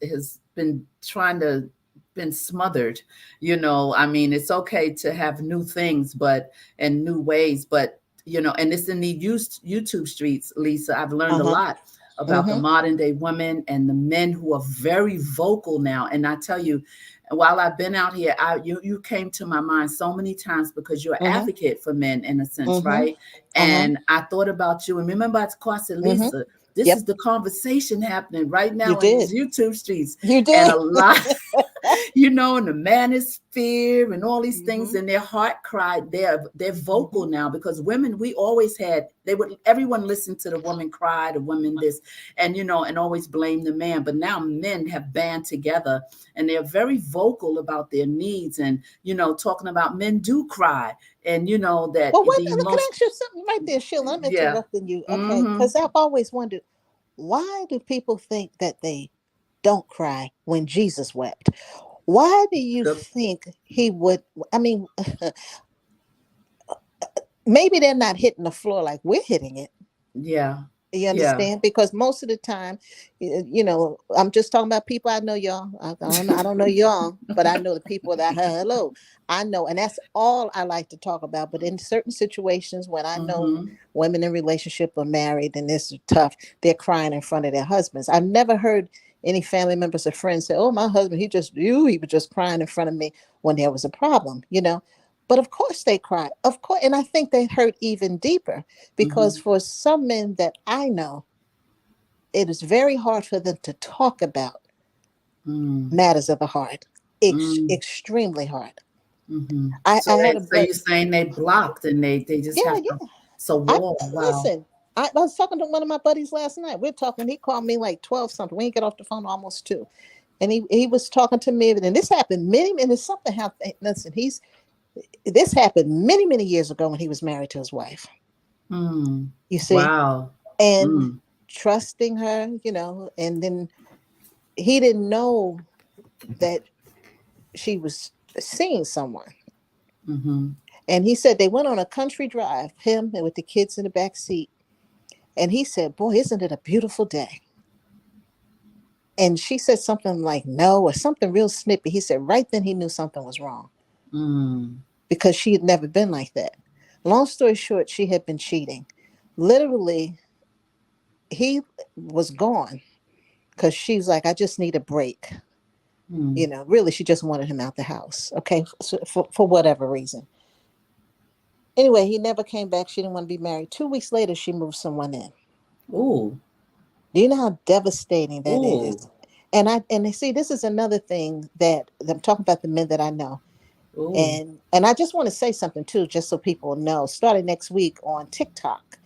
been trying to been smothered. I mean, it's okay to have new things, but and new ways, but and it's in the YouTube streets, Lisa. I've learned a Uh-huh. lot about the Mm-hmm. modern day women and the men who are very vocal now. And I tell you, while I've been out here, you came to my mind so many times because you're an Mm-hmm. advocate for men in a sense, Mm-hmm. right? Uh-huh. And I thought about you, and remember I said, Mm-hmm. Lisa, this Yep. is the conversation happening right You now in did. these YouTube streets, You and did. a lot, and the manosphere and all these things, Mm-hmm. and their heart cried. They're Mm-hmm. vocal now because women, we always had, they would, everyone listened to the woman cry, the woman this, and and always blame the man. But now men have band together and they're very vocal about their needs, and talking about men do cry, and that Well, wait the a minute. Can I emotion. ask you something right there, Sheila? I'm Yeah. interrupting you. Okay. Mm-hmm. Because I've always wondered, why do people think that they don't cry when Jesus wept? Why do you The think he would? I mean, maybe they're not hitting the floor like we're hitting it. Yeah. You Yeah. understand? Because most of the time, I'm just talking about people I know, y'all. I don't know y'all, but I know the people that hello. I know, and that's all I like to talk about. But in certain situations, when I know Mm-hmm. women in relationship are married and this is tough, they're crying in front of their husbands. I've never heard any family members or friends say, "Oh, my husband, he was just crying in front of me when there was a problem." But of course they cry, of course, and I think they hurt even deeper because Mm-hmm. for some men that I know, it is very hard for them to talk about Mm. matters of the heart. Mm. Extremely hard. Mm-hmm. I So had a so but you're saying they blocked and they just yeah, have to. yeah. So I wall. Wow. listen. I was talking to one of my buddies last night. We're talking. He called me like 12 something. We didn't get off the phone almost 2. And he was talking to me, and this happened and it's something happened. Listen, this happened many, many years ago when he was married to his wife. Mm. You see? Wow. And Mm. trusting her, and then he didn't know that she was seeing someone. Mm-hmm. And he said they went on a country drive, him and with the kids in the back seat. And he said, "Boy, isn't it a beautiful day?" And she said something like no, or something real snippy. He said right then he knew something was wrong Mm. because she had never been like that. Long story short, she had been cheating. Literally, he was gone because she's like, "I just need a break." Mm. Really, she just wanted him out the house. Okay, so for whatever reason. Anyway, he never came back. She didn't want to be married. 2 weeks later, she moved someone in. Ooh. Do you know how devastating that Ooh. is? And they see, this is another thing that I'm talking about, the men that I know. Ooh, And I just want to say something too, just so people know. Starting next week on TikTok,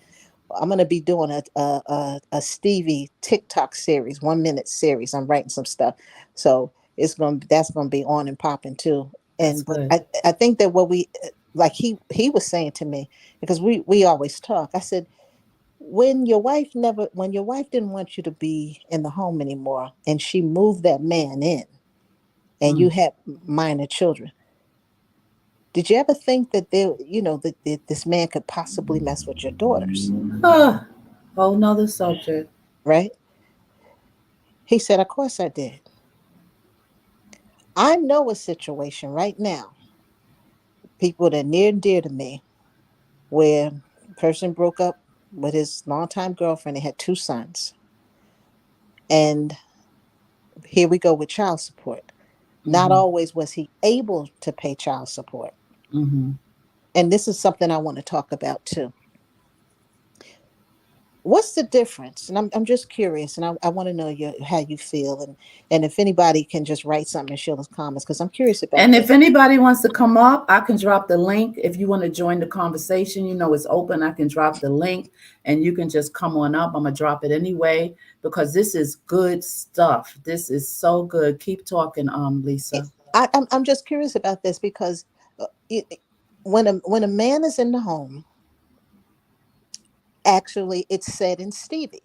I'm going to be doing a Stevie TikTok series, 1 minute series. I'm writing some stuff, so that's going to be on and popping too. that's And but good. I think that what we like he was saying to me, because we always talk. I said, when your wife didn't want you to be in the home anymore, and she moved that man in, and you Mm. had minor children, did you ever think that that this man could possibly mess with your daughters? Ah, whole nother subject. Right? He said, of course I did. I know a situation right now, people that are near and dear to me, where a person broke up with his longtime girlfriend. They had 2 sons. And here we go with child support. Not Mm-hmm. always was he able to pay child support. Mm-hmm. And this is something I want to talk about too. What's the difference? And I'm just curious, and I want to know how you feel, and if anybody can just write something in Sheila's comments, because I'm curious about And if this. anybody wants to come up, I can drop the link. If you want to join the conversation, it's open. I can drop the link and you can just come on up. I'm going to drop it anyway because this is good stuff. This is so good. Keep talking, Lisa. I'm just curious about this because when a man is in the home, actually, it's said in Stevie,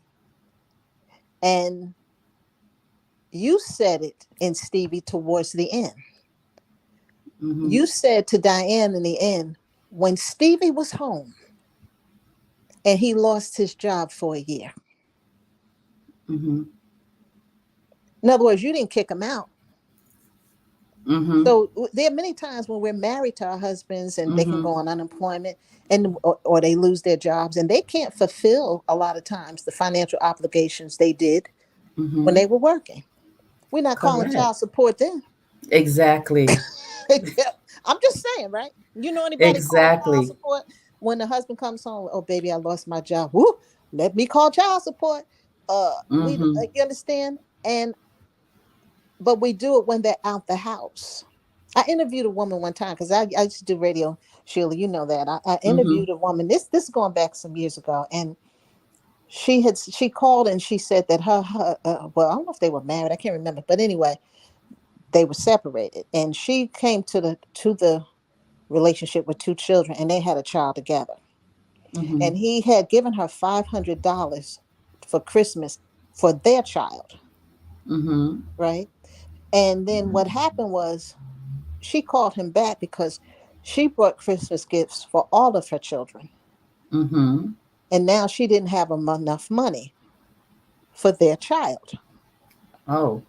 and you said it in Stevie towards the end. Mm-hmm. You said to Diane in the end, when Stevie was home and he lost his job for a year. Mm-hmm. In other words, you didn't kick him out. Mm-hmm. So there are many times when we're married to our husbands and they can Mm-hmm. go on unemployment, or they lose their jobs, and they can't fulfill a lot of times the financial obligations they did when Mm-hmm. they were working. We're not calling Correct. child support then. Exactly. I'm just saying, right? You know anybody call child Exactly. support when the husband comes home? Oh, baby, I lost my job. Woo, let me call child support. Mm-hmm. You understand? And but we do it when they're out the house. I interviewed a woman one time because I used to do radio, Sheila. You know that. I Mm-hmm. interviewed a woman. This is going back some years ago, and she called and she said that her well, I don't know if they were married. I can't remember, but anyway, they were separated, and she came to the relationship with 2 children, and they had a child together. Mm-hmm. And he had given her $500 for Christmas for their child, Mm-hmm. right? And then what happened was she called him back because she brought Christmas gifts for all of her children. Mm-hmm. And now she didn't have enough money for their child, Oh.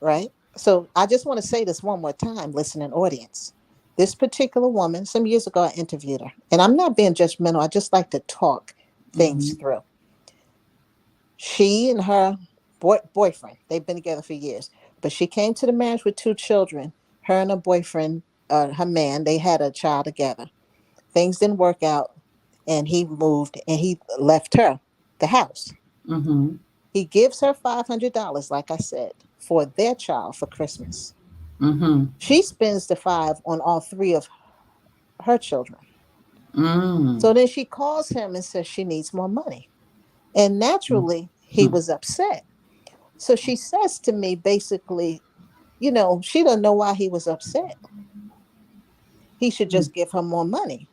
right? So I just want to say this one more time, listening audience. This particular woman, some years ago, I interviewed her, and I'm not being judgmental. I just like to talk things Mm-hmm. through. She and her boyfriend, they've been together for years, but she came to the marriage with 2 children. Her and her boyfriend, her man, they had a child together. Things didn't work out, and he moved and he left her the house. Mm-hmm. He gives her $500, like I said, for their child for Christmas. Mm-hmm. She spends the five on all three of her children. Mm. So then she calls him and says she needs more money. And naturally, he Mm-hmm. was upset. So she says to me, basically, she doesn't know why he was upset. He should just give her more money.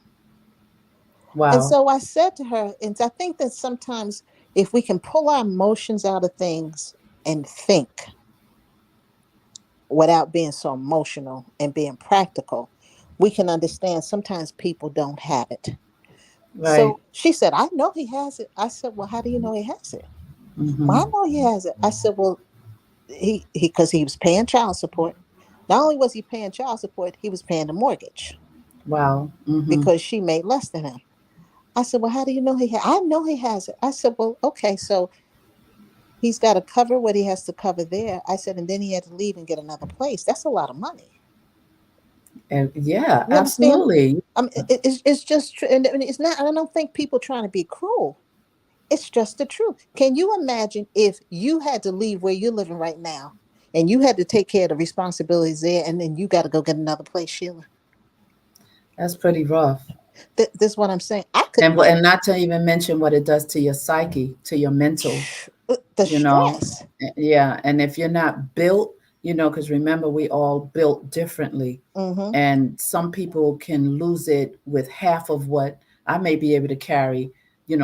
And Wow. so I said to her, and I think that sometimes if we can pull our emotions out of things and think without being so emotional and being practical, we can understand sometimes people don't have it. Right. So she said, I know he has it. I said, well, how do you know he has it? Well, Mm-hmm. I know he has it. I said, well, because he was paying child support. Not only was he paying child support, he was paying the mortgage Wow. Mm-hmm. because she made less than him. I said, well, how do you know I know he has it. I said, well, okay, so he's got to cover what he has to cover there. I said, and then he had to leave and get another place. That's a lot of money. And yeah, You understand? absolutely. It's just, and it's not, I don't think people trying to be cruel. It's just the truth. Can you imagine if you had to leave where you're living right now and you had to take care of the responsibilities there and then you got to go get another place, Sheila? That's pretty rough. This is what I'm saying. I could And not. and not to even mention what it does to your psyche, to your mental, The you know. stress. Yeah, and if you're not built, because remember we all built differently, Mm-hmm. and some people can lose it with half of what I may be able to carry,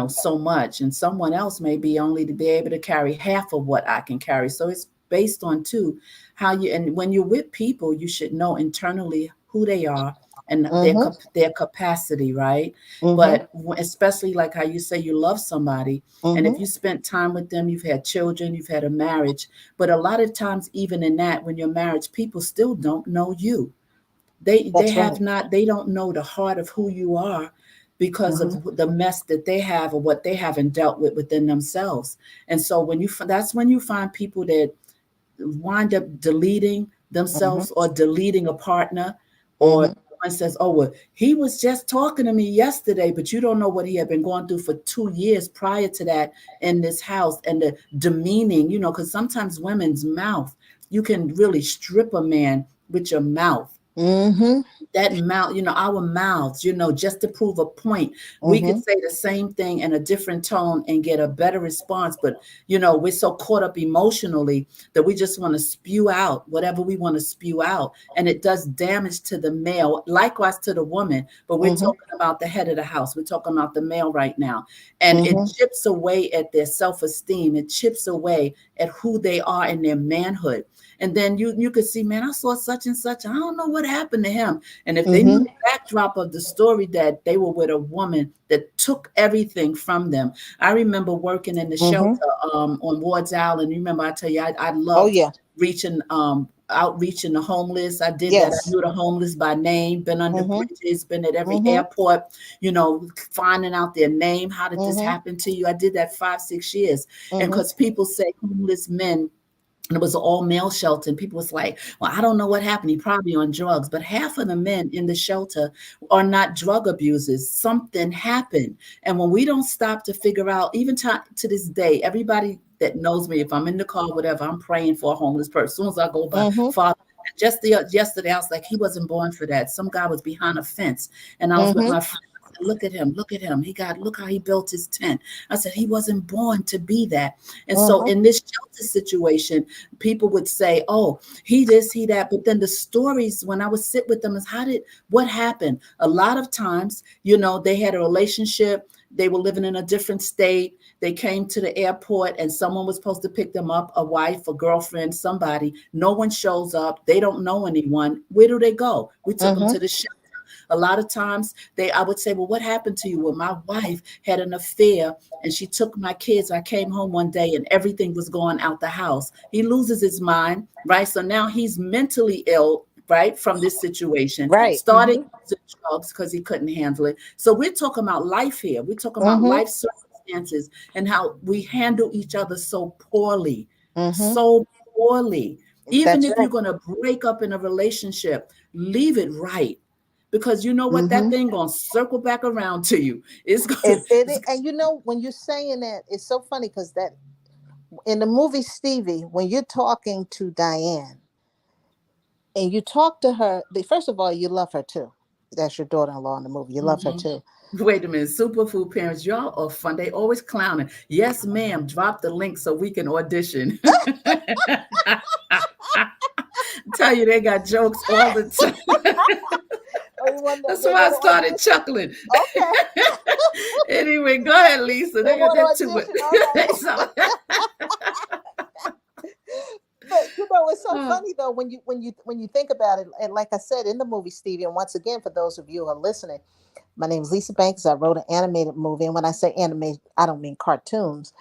so much, and someone else may be only to be able to carry half of what I can carry. So it's based on too how you, and when you're with people, you should know internally who they are and Mm-hmm. their capacity, right? Mm-hmm. But especially like how you say you love somebody, and Mm-hmm. if you spent time with them, you've had children, you've had a marriage, but a lot of times even in that, when you're married, people still don't know you. They That's have right. not, they don't know the heart of who you are because of Mm-hmm. the mess that they have or what they haven't dealt with within themselves. And so when that's when you find people that wind up deleting Mm-hmm. themselves or deleting a partner, or Mm-hmm. one says, oh, well, he was just talking to me yesterday, but you don't know what he had been going through for 2 years prior to that in this house, and the demeaning, because sometimes women's mouth, you can really strip a man with your mouth. Mm-hmm. That mouth, our mouths, just to prove a point, we could Mm-hmm. say the same thing in a different tone and get a better response. But, we're so caught up emotionally that we just want to spew out whatever we want to spew out. And it does damage to the male, likewise to the woman. But we're Mm-hmm. talking about the head of the house. We're talking about the male right now. And it Mm-hmm. chips away at their self esteem, it chips away at who they are in their manhood. And then you could see, man, I saw such and such. I don't know what happened to him. And if they knew Mm-hmm. the backdrop of the story, that they were with a woman that took everything from them. I remember working in the shelter Mm-hmm. on Ward's Island. You remember I tell you, I Oh loved yeah. reaching outreaching the homeless. I did that. I Yes. knew the homeless by name, been under Mm-hmm. bridges, been at every Mm-hmm. airport, finding out their name. How did this Mm-hmm. happen to you? I did that 5, 6 years. And Mm-hmm. because people say homeless men, and it was an all male shelter, and people was like, well, I don't know what happened, he probably on drugs, but half of the men in the shelter are not drug abusers. Something happened. And when we don't stop to figure out, even to this day, everybody that knows me, if I'm in the car, whatever, I'm praying for a homeless person. As soon as I go by, Mm-hmm. Father, just yesterday I was like, he wasn't born for that. Some guy was behind a fence, and I was with Mm-hmm. my friend. I said, look at him, look how he built his tent. I said, he wasn't born to be that. And so Mm-hmm. in this shelter situation, people would say, oh, he this, he that. But then the stories, when I would sit with them, is what happened? A lot of times, they had a relationship, they were living in a different state. They came to the airport and someone was supposed to pick them up, a wife, a girlfriend, somebody. No one shows up. They don't know anyone. Where do they go? We took them Mm-hmm. to the shelter. A lot of times I would say, well, what happened to you? Well, my wife had an affair and she took my kids. I came home one day and everything was going out the house. He loses his mind, right? So now he's mentally ill, right, from this situation, Right. started Mm-hmm. using drugs because he couldn't handle it. So we're talking about life here. We're talking about Mm-hmm. life circumstances and how we handle each other so poorly, Mm-hmm. so poorly. Even That's if you're right. going to break up in a relationship, leave it right, because you know what, that Mm-hmm. thing gonna circle back around to you. It's gonna And when you're saying that, it's so funny because that in the movie Stevie, when you're talking to Diane and you talk to her, first of all, you love her too. That's your daughter-in-law in the movie. You love her Mhm. too. Wait a minute, superfood parents, y'all are fun. They always clowning. Yes, ma'am. Drop the link so we can audition. Tell you they got jokes all the time. Oh, you want That's they why I want to started audition? chuckling. Okay. Anyway, go ahead, Lisa. They They got want that to too. audition. All right. So, But it's so oh, funny though when you think about it. And like I said in the movie Stevie, and once again for those of you who are listening, my name is Lisa Banks. I wrote an animated movie, and when I say animated, I don't mean cartoons,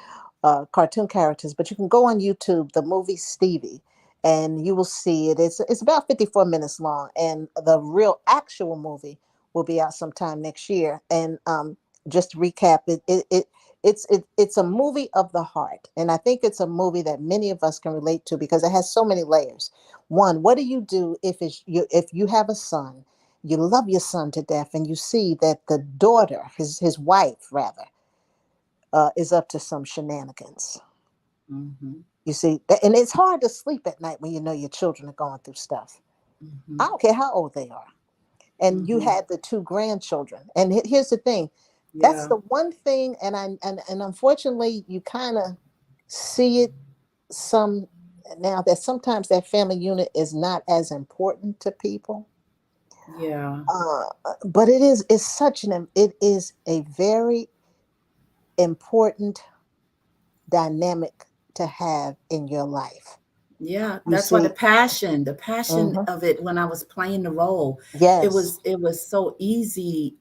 cartoon characters. But you can go on YouTube, the movie Stevie, and you will see it. It's about 54 minutes long, and the real actual movie will be out sometime next year. And just to recap, it's a movie of the heart, and I think it's a movie that many of us can relate to because it has so many layers. One, what do you do if you have a son, you love your son to death, and you see that the daughter, his wife rather, is up to some shenanigans. Mm-hmm. You see, and it's hard to sleep at night when you know your children are going through stuff. I Mm-hmm. don't care how old they are. And you Mm-hmm. had the two grandchildren. And here's the thing, that's Yeah. the one thing, and unfortunately, you kind of see it some now that sometimes that family unit is not as important to people. Yeah. But it is a very important dynamic to have in your life. Yeah, You that's why see, the passion hmm of it when I was playing the role, yes, it was so easy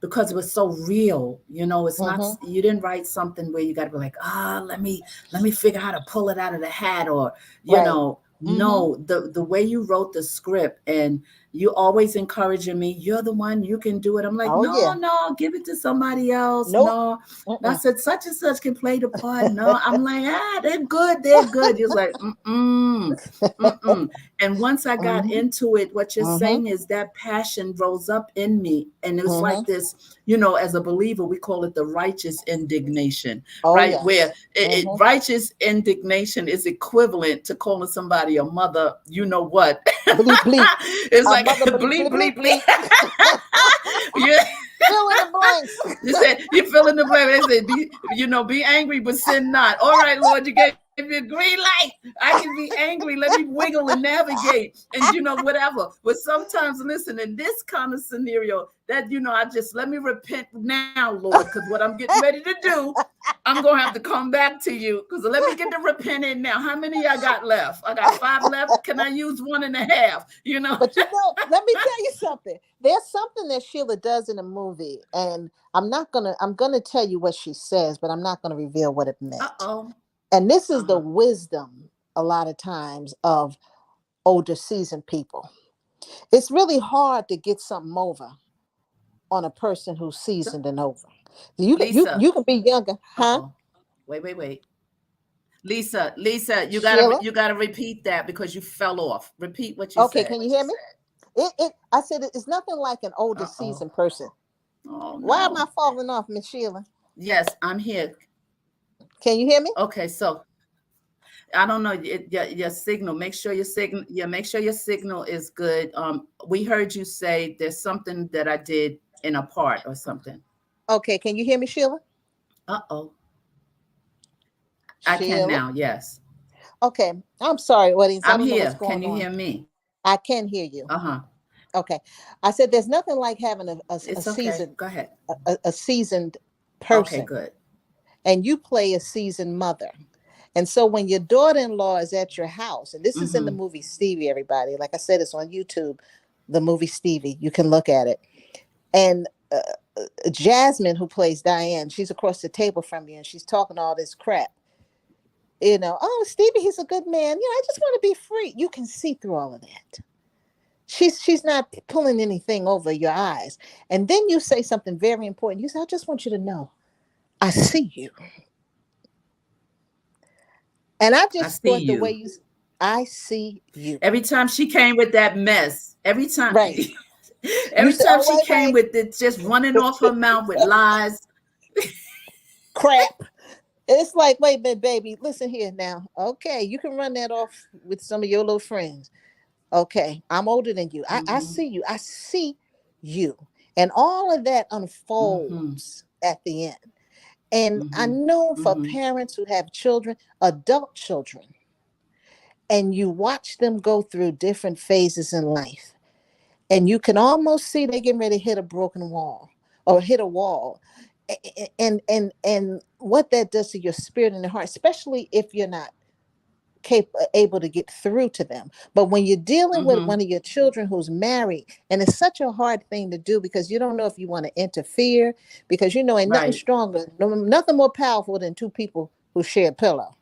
because it was so real. You know, it's not hmm you didn't write something where you got to be like, let me figure how to pull it out of the hat or, you right, know, hmm no, the way you wrote the script and you always encouraging me, you're the one, you can do it. I'm like, oh no, yeah, no, give it to somebody else. nope. No, I Mm-mm. said, such and such can play the part. No, I'm like, they're good. They're good. He was like, mm-mm, mm-mm. And once I got hmm into it, what you're hmm saying is that passion rose up in me. And it was hmm like this, you know, as a believer, we call it the righteous indignation, oh right? Where yes, hmm righteous indignation is equivalent to calling somebody a mother, you know what? bleep bleep, It's a like mother bleep bleep, bleep bleep bleep, bleep. bleep. Yeah. Fill in the blanks. You said you fill in the blank. They said, be, you know, be angry but sin not. All right, Lord, you gave me a green light. I can be angry. Let me wiggle and navigate, and you know whatever. But sometimes, listen, in this kind of scenario, that you know, I just let me repent now, Lord, because what I'm getting ready to do, I'm gonna have to come back to you. Because let me get the repent in now. How many I got left? I got 5 left. Can I use 1.5? You know. But you know, let me tell you something. There's something that Sheila does in a movie, and I'm gonna tell you what she says, but I'm not gonna reveal what it Uh meant. oh. And this Uh is the huh. wisdom a lot of times of older seasoned people. It's really hard to get something over on a person who's seasoned and over. Lisa. You can be younger, Uh huh? oh. Wait. Lisa, Sheila. you gotta repeat that because you fell off. Repeat what you Okay, said. can you hear me? I said it's nothing like an older Uh oh. seasoned person. Oh Why am I no. falling off, Miss Sheila? Yes, I'm here. Can you hear me? Okay, so I don't know your signal. Make sure your signal. Yeah, make sure your signal is good. We heard you say there's something that I did in a part or something. Okay, can you hear me, Sheila? Uh oh. I can Sheila. now. Yes, Okay, I'm sorry, audience. I I'm don't know what's here. Can going you on. hear me? I can hear you. Uh huh. Okay, I said there's nothing like having a It's okay. seasoned Go ahead. a seasoned Okay, person, good. and you play a seasoned mother. And so when your daughter-in-law is at your house, and this is in the Mm-hmm. movie Stevie, everybody, like I said, it's on YouTube, the movie Stevie. You can look at it. And Jasmine, who plays Diane, she's across the table from you, and she's talking all this crap. You know, oh, Stevie, he's a good man. You know, I just want to be free. You can see through all of that. She's not pulling anything over your eyes. And then you say something very important. You say, I just want you to know, I see you. And I I just see thought the way you. you, I see you. Every time she came with that mess, Right. You every said, time oh, she came wait, with it just running off her mouth with lies. crap. It's like, wait a minute, baby. Listen here now. Okay, you can run that off with some of your little friends. Okay, I'm older than you. I Mm-hmm. see you. I see you. And all of that Mm-hmm. unfolds at the end. And I Mm-hmm. know for Mm-hmm. parents who have children, adult children, and you watch them go through different phases in life, and you can almost see they getting ready to hit a broken wall or hit a wall. And what that does to your spirit and the heart, especially if you're not able to get through to them. But when you're dealing with Mm-hmm. one of your children who's married, and it's such a hard thing to do because you don't know if you want to interfere, because you know ain't nothing Right. stronger, nothing more powerful than two people who share a pillow.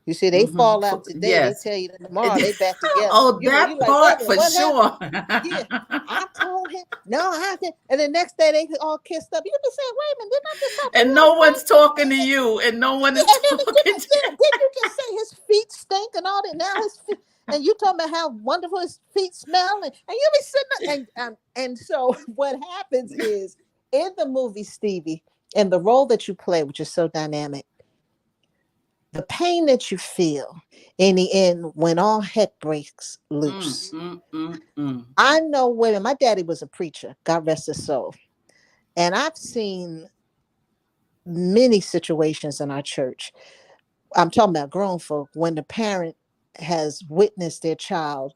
You see, they Mm-hmm. fall out today, they Yes. tell you that tomorrow they back together. Oh, You know, you that like, wait a part minute, for what happened? sure. Yeah, I told him, no, I didn't. And the next day they all kissed up. You be saying, wait a minute, didn't I just have a And little no one's fight? talking to you, and no one Yeah, is and then, talking to you. then you can say his feet stink and all that. Now his feet, and you talking about how wonderful his feet smell, and you be sitting there, and so what happens is in the movie Stevie, And the role that you play, which is so dynamic, the pain that you feel in the end when all heck breaks Mm, loose. mm, mm, mm. I know women, my daddy was a preacher, God rest his soul. And I've seen many situations in our church. I'm talking about grown folk when the parent has witnessed their child,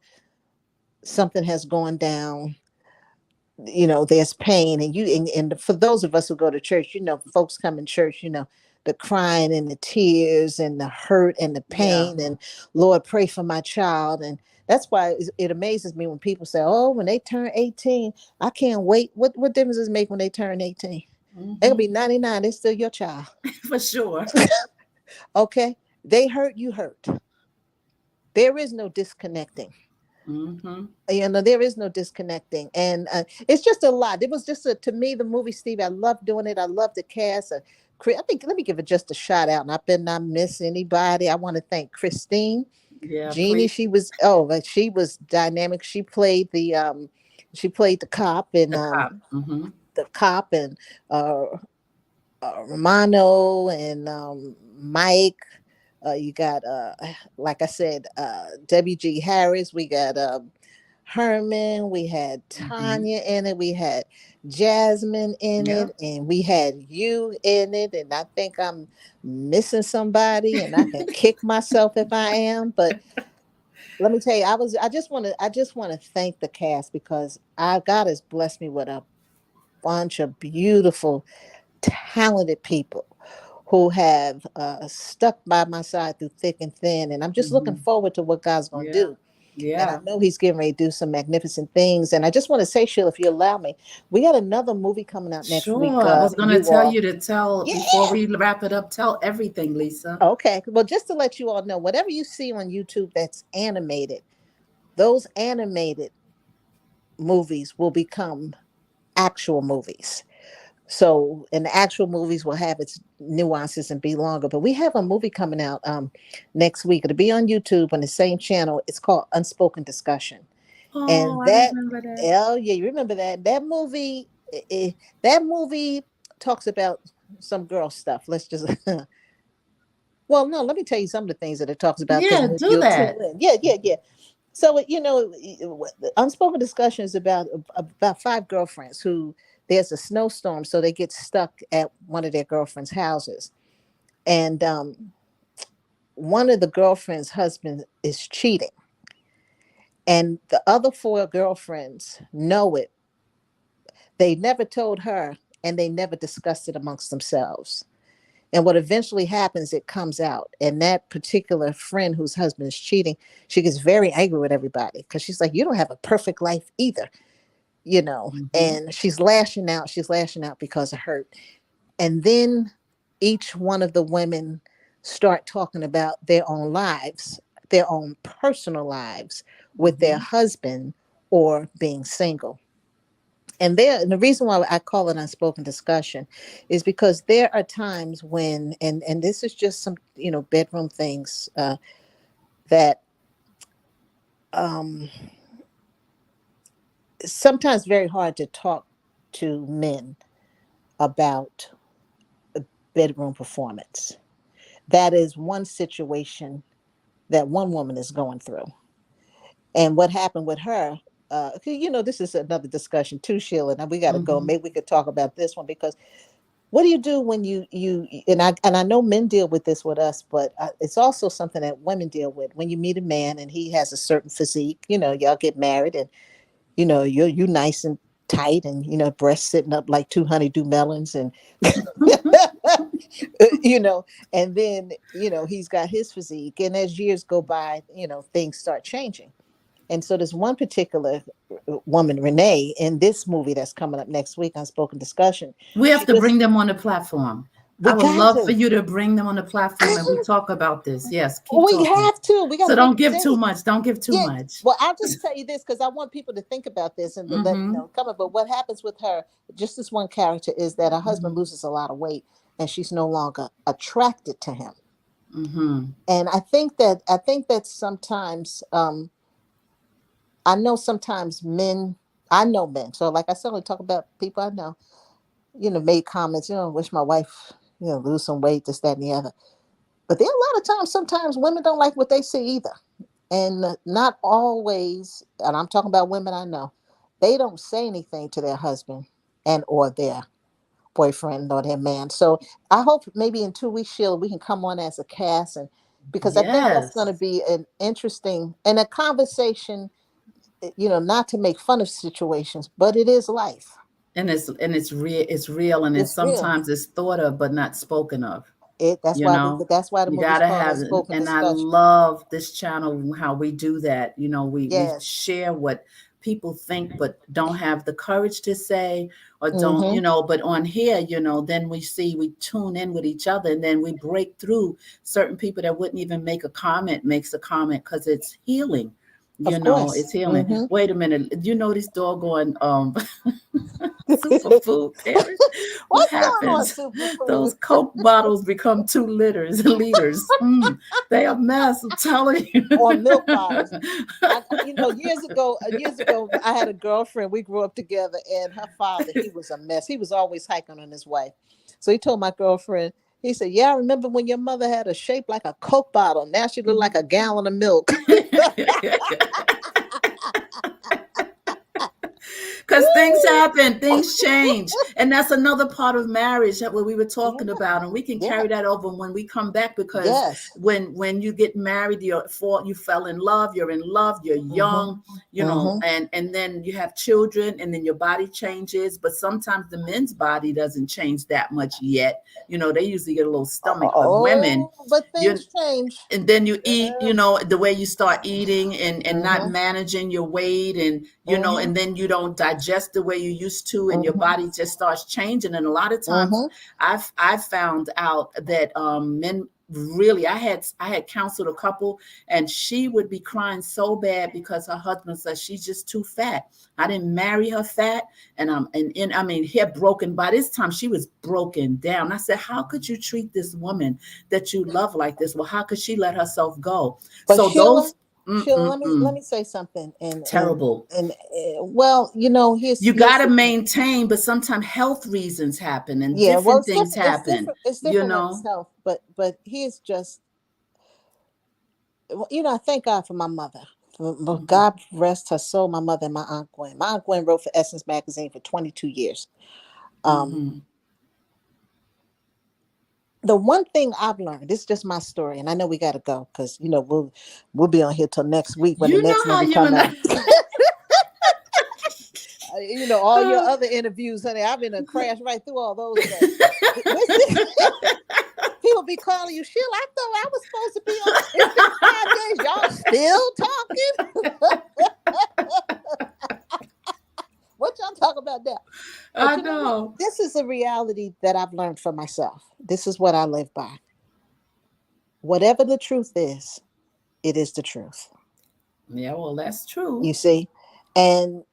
something has gone down, there's pain. And for those of us who go to church, folks come in church, the crying and the tears and the hurt and the Yeah. pain, and Lord, pray for my child. And that's why it amazes me when people say, oh, when they turn 18, I can't wait. What difference does it make when they turn 18? They'll Hmm. be 99, they're still your child. For sure. Okay, they hurt, you hurt. There is no disconnecting. Hmm. There is no disconnecting. And it's just a lot. It was just to me, the movie, Stevie, I love doing it. I love the cast. I think, let me give it just a shout out, and I better not miss anybody. I want to thank Christine Yeah, Jeannie. please. She was dynamic. She played the cop, and The cop. Hmm. uh, Romano, and Mike. You got, like I said, W.G. Harris. We got Herman. We had Hmm. Tanya in it. We had Jasmine in Yeah. it, and we had you in it. And I think I'm missing somebody, and I can kick myself if I am. But let me tell you, I just want to thank the cast, because God has blessed me with a bunch of beautiful, talented people who have stuck by my side through thick and thin. And I'm just looking Hmm. forward to what God's going to Yeah. do. And I Yeah. know He's getting ready to do some magnificent things. And I just want to say, Sheila, if you allow me, we got another movie coming out next week, Sure. I was gonna you tell all. you to tell Yeah. before we wrap it up. Tell everything, Lisa. Okay. Well, just to let you all know, whatever you see on YouTube that's animated, those animated movies will become actual movies. So, and the actual movies will have its nuances and be longer. But we have a movie coming out next week. It'll be on YouTube on the same channel. It's called Unspoken Discussion. Oh, And I that, remember that. oh yeah, you remember that? That movie talks about some girl stuff. Let's just, well, no, let me tell you some of the things that it talks about. Then Yeah, you'll, do you'll tune that. in. Yeah, yeah, yeah. So the unspoken discussion is about five girlfriends who, there's a snowstorm, so they get stuck at one of their girlfriends' houses, and one of the girlfriends' husband is cheating, and the other four girlfriends know it. They never told her, and they never discussed it amongst themselves. And what eventually happens, it comes out. And that particular friend whose husband is cheating, she gets very angry with everybody, because she's like, you don't have a perfect life either, Hmm. and she's lashing out. She's lashing out because of hurt. And then each one of the women start talking about their own lives, their own personal lives with their Hmm. husband or being single. And the reason why I call it unspoken discussion is because there are times when, and this is just some bedroom things, that um, sometimes very hard to talk to men about bedroom performance. That is one situation that one woman is going through. And what happened with her, this is another discussion too, Sheila. And we got to go. Hmm. Maybe we could talk about this one, because what do you do when you and I know men deal with this with us, but it's also something that women deal with. When you meet a man and he has a certain physique, y'all get married, and you nice and tight, and breasts sitting up like two honeydew melons, and you know, and then he's got his physique, and as years go by, things start changing. And so there's one particular woman, Renee, in this movie that's coming up next week, Unspoken Discussion. We have She to just bring them on the platform. We I would got love for to. you to bring them on the platform and we talk about this. Yes, keep We talking. have to. We got So to make don't a give too date. much. Don't give too Yeah. much. Well, I'll just tell you this, because I want people to think about this and to let Mm-hmm. come up. But what happens with her, just this one character, is that her husband Mm-hmm. loses a lot of weight, and she's no longer attracted to him. Mm-hmm. And I think that sometimes, I know sometimes men. I know men. So like I said, we talk about people I know. made comments, wish my wife, lose some weight, this, that, and the other. But there are a lot of times, sometimes women don't like what they see either. And not always, and I'm talking about women I know, they don't say anything to their husband and or their boyfriend or their man. So I hope maybe in 2 weeks, Sheila, we can come on as a cast, and because I think that's going to Yes. be an interesting and a conversation, not to make fun of situations, but it is life. It's real, and it's It's real. sometimes it's thought of but not spoken of. It that's you why know the you movie's gotta called have, Unspoken and I Discussion. love this channel how we do that. We Yes. share what people think but don't have the courage to say, or don't, Mm-hmm. but on here, then we tune in with each other, and then we break through certain people that wouldn't even make a comment makes a comment, because it's healing. Of course. It's healing. Mm-hmm. Wait a minute, this doggone superfood perish. What What's going on, happens? Superfood? Those Coke bottles become 2 liters, liters. They a mess. I'm telling you. Or milk bottles. Years ago, I had a girlfriend. We grew up together, and her father, he was a mess. He was always hiking on his wife. So he told my girlfriend, he said, "Yeah, I remember when your mother had a shape like a Coke bottle. Now she look like a gallon of milk." Because things happen, things change, and that's another part of marriage that what we were Yeah, talking about, and we can yeah, carry that over when we come back. Because yes. when you get married, you fell in love, you're in love, you're Mm-hmm. young, Mm-hmm. and then you have children, and then your body changes. But sometimes the men's body doesn't change that much yet. They usually get a little stomach, but women, Oh, but you things change. and then you eat, Yeah. the way you start eating, and not Mm-hmm. managing your weight, and Mm-hmm. and then you don't digest the way you used to, and your Mm-hmm. body just starts changing. And a lot of times Mm-hmm. I've found out that men, really, I had counseled a couple, and she would be crying so bad because her husband says she's just too fat. I didn't marry her fat, and I mean, hair broken. By this time she was broken down. I said, how could you treat this woman that you love like this? Well, how could she let herself go? But So Sheila, those, Sheila, let mm-mm-mm, me say something. terrible. Well, You got here's to the thing. maintain, but sometimes health reasons happen, and Yeah, well, different it's things different. It's happen. different. It's You different when it's know. health. But here's just, I thank God for my mother. Hmm. God rest her soul. My mother and my aunt Gwen. My aunt Gwen wrote for Essence magazine for 22 years. Um, Hmm. the one thing I've learned, this is just my story, and I know we got to go because we'll be on here till next week when the You next know how movie you come and out. I. All your other interviews, honey, I've been a crash right through all those. But this people be calling you, Sheila. I thought I was supposed to be on. It's been 5 days. Y'all still talking? What y'all talk about now? But I you know what? know. This is a reality that I've learned for myself. This is what I live by. Whatever the truth is, it is the truth. Yeah, well, that's true. You see? And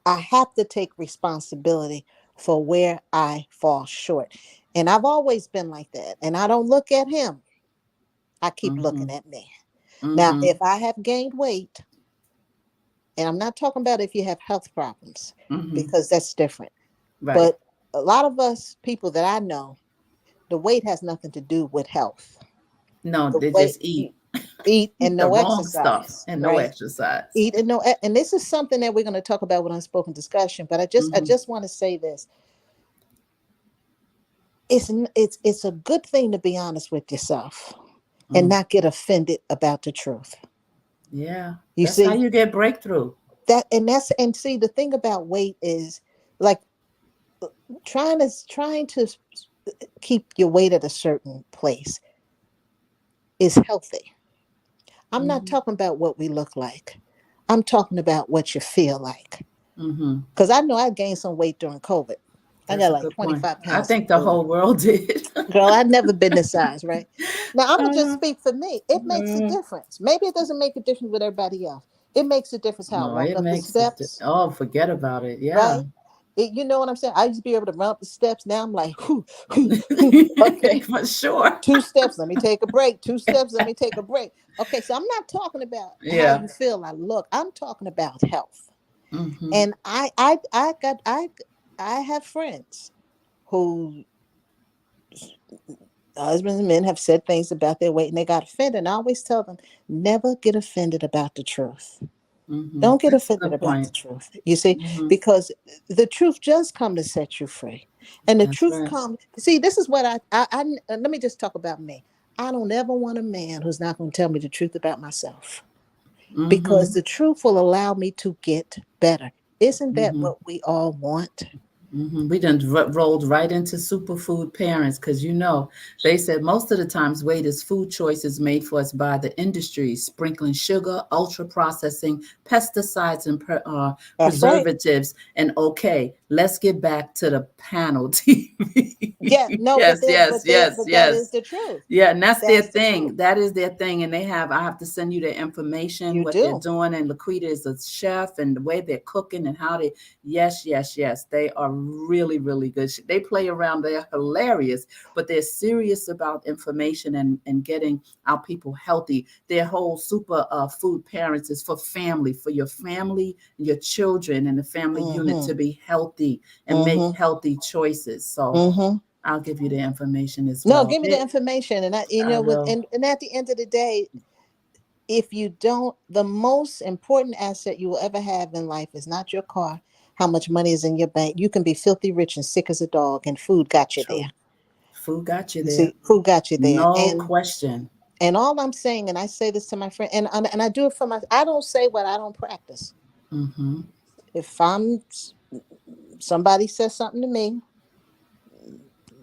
I have to take responsibility for where I fall short. And I've always been like that. And I don't look at him, I keep Hmm. looking at me. Now, Hmm. if I have gained weight, and I'm not talking about if you have health problems, Hmm. because that's different. Right. But a lot of us people that I know, the weight has nothing to do with health. No, The they weight, just eat eat and eat the no wrong stuff exercise, and no right? exercise. Eat and no, and this is something that we're going to talk about with unspoken discussion. But I Hmm. just want to say this: it's a good thing to be honest with yourself and Mm. not get offended about the truth. Yeah, You that's how see you get breakthrough. and see the thing about weight is like trying to keep your weight at a certain place is healthy. I'm not Hmm. talking about what we look like. I'm talking about what you feel like. Hmm. Because I know I gained some weight during COVID. I That's got a like good point. 25 I pounds think the over. whole world did. Girl, I've never been this size, right? Now, I'm going to just Uh, speak for me. It makes a uh, difference. Maybe it doesn't make a difference with everybody else. It makes a difference how I no, walk it up the makes it. steps, Oh, forget about it. Yeah. right? You know what I'm saying? I used to be able to run up the steps. Now I'm like, whoo, whoo, whoo. Okay, For sure. 2 steps, let me take a break. 2 steps, let me take a break. Okay, so I'm not talking about how Yeah. you feel I look. I'm talking about health. Hmm. And I have friends who husbands and men have said things about their weight and they got offended. And I always tell them, never get offended about the truth. Don't get That's a offended good about the point. truth. You see, Hmm. because the truth does come to set you free. And the That's truth right. comes, see, this is what let me just talk about me. I don't ever want a man who's not going to tell me the truth about myself because Hmm. the truth will allow me to get better. Isn't that Hmm. what we all want? We done rolled right into superfood parents because they said most of the times weight is food choices made for us by the industry, sprinkling sugar, ultra processing, pesticides, and That's right. preservatives. And okay, let's get back to the panel Yeah, TV. no, Yes, yes, yes, but that is yes. the truth. Yeah, and that's their That's the truth. thing. That is their thing. And I have to send you their information, You what they're do. doing. And Laquita is a chef and the way they're cooking and how they, yes, yes, yes. They are really, really good. They play around. They're hilarious, but they're serious about information and getting our people healthy. Their whole super food parents is for family, for your family, your children, and the family unit Mm-hmm. to be healthy and make Mm-hmm. healthy choices. So Mm-hmm. I'll give you the information as No, well. give me the information. And I will. and at the end of the day, if you don't, the most important asset you will ever have in life is not your car, how much money is in your bank. You can be filthy rich and sick as a dog, and food got you there. True. Food got you You there. see, food got you there. No question. And all I'm saying, and I say this to my friend, and I do it for my. I don't say what I don't practice. Mm-hmm. If somebody says something to me,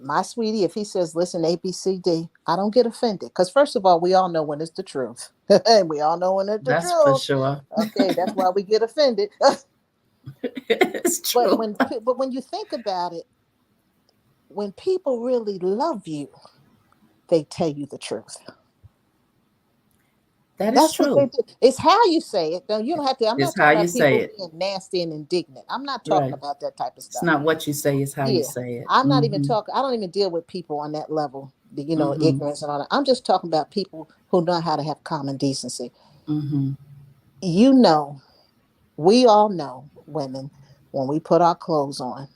my sweetie, if he says, listen, A, B, C, D, I don't get offended. Because first of all, we all know when it's the truth. And we all know when it's the That's for truth. sure. Okay, that's why we get offended. It's But true. when you think about it, when people really love you, they tell you the truth. That is That's what they true. do. It's how you say it. Though you don't have to. I'm It's not how talking you about say people it. being nasty and indignant. I'm not talking Right. about that type of It's stuff. not what you say, it's how you Yeah, say it. I'm not even Mm-hmm. talking. I don't even deal with people on that level. Mm-hmm. Ignorance and all that. I'm just talking about people who know how to have common decency. Mm-hmm. You know, we all know women when we put our clothes on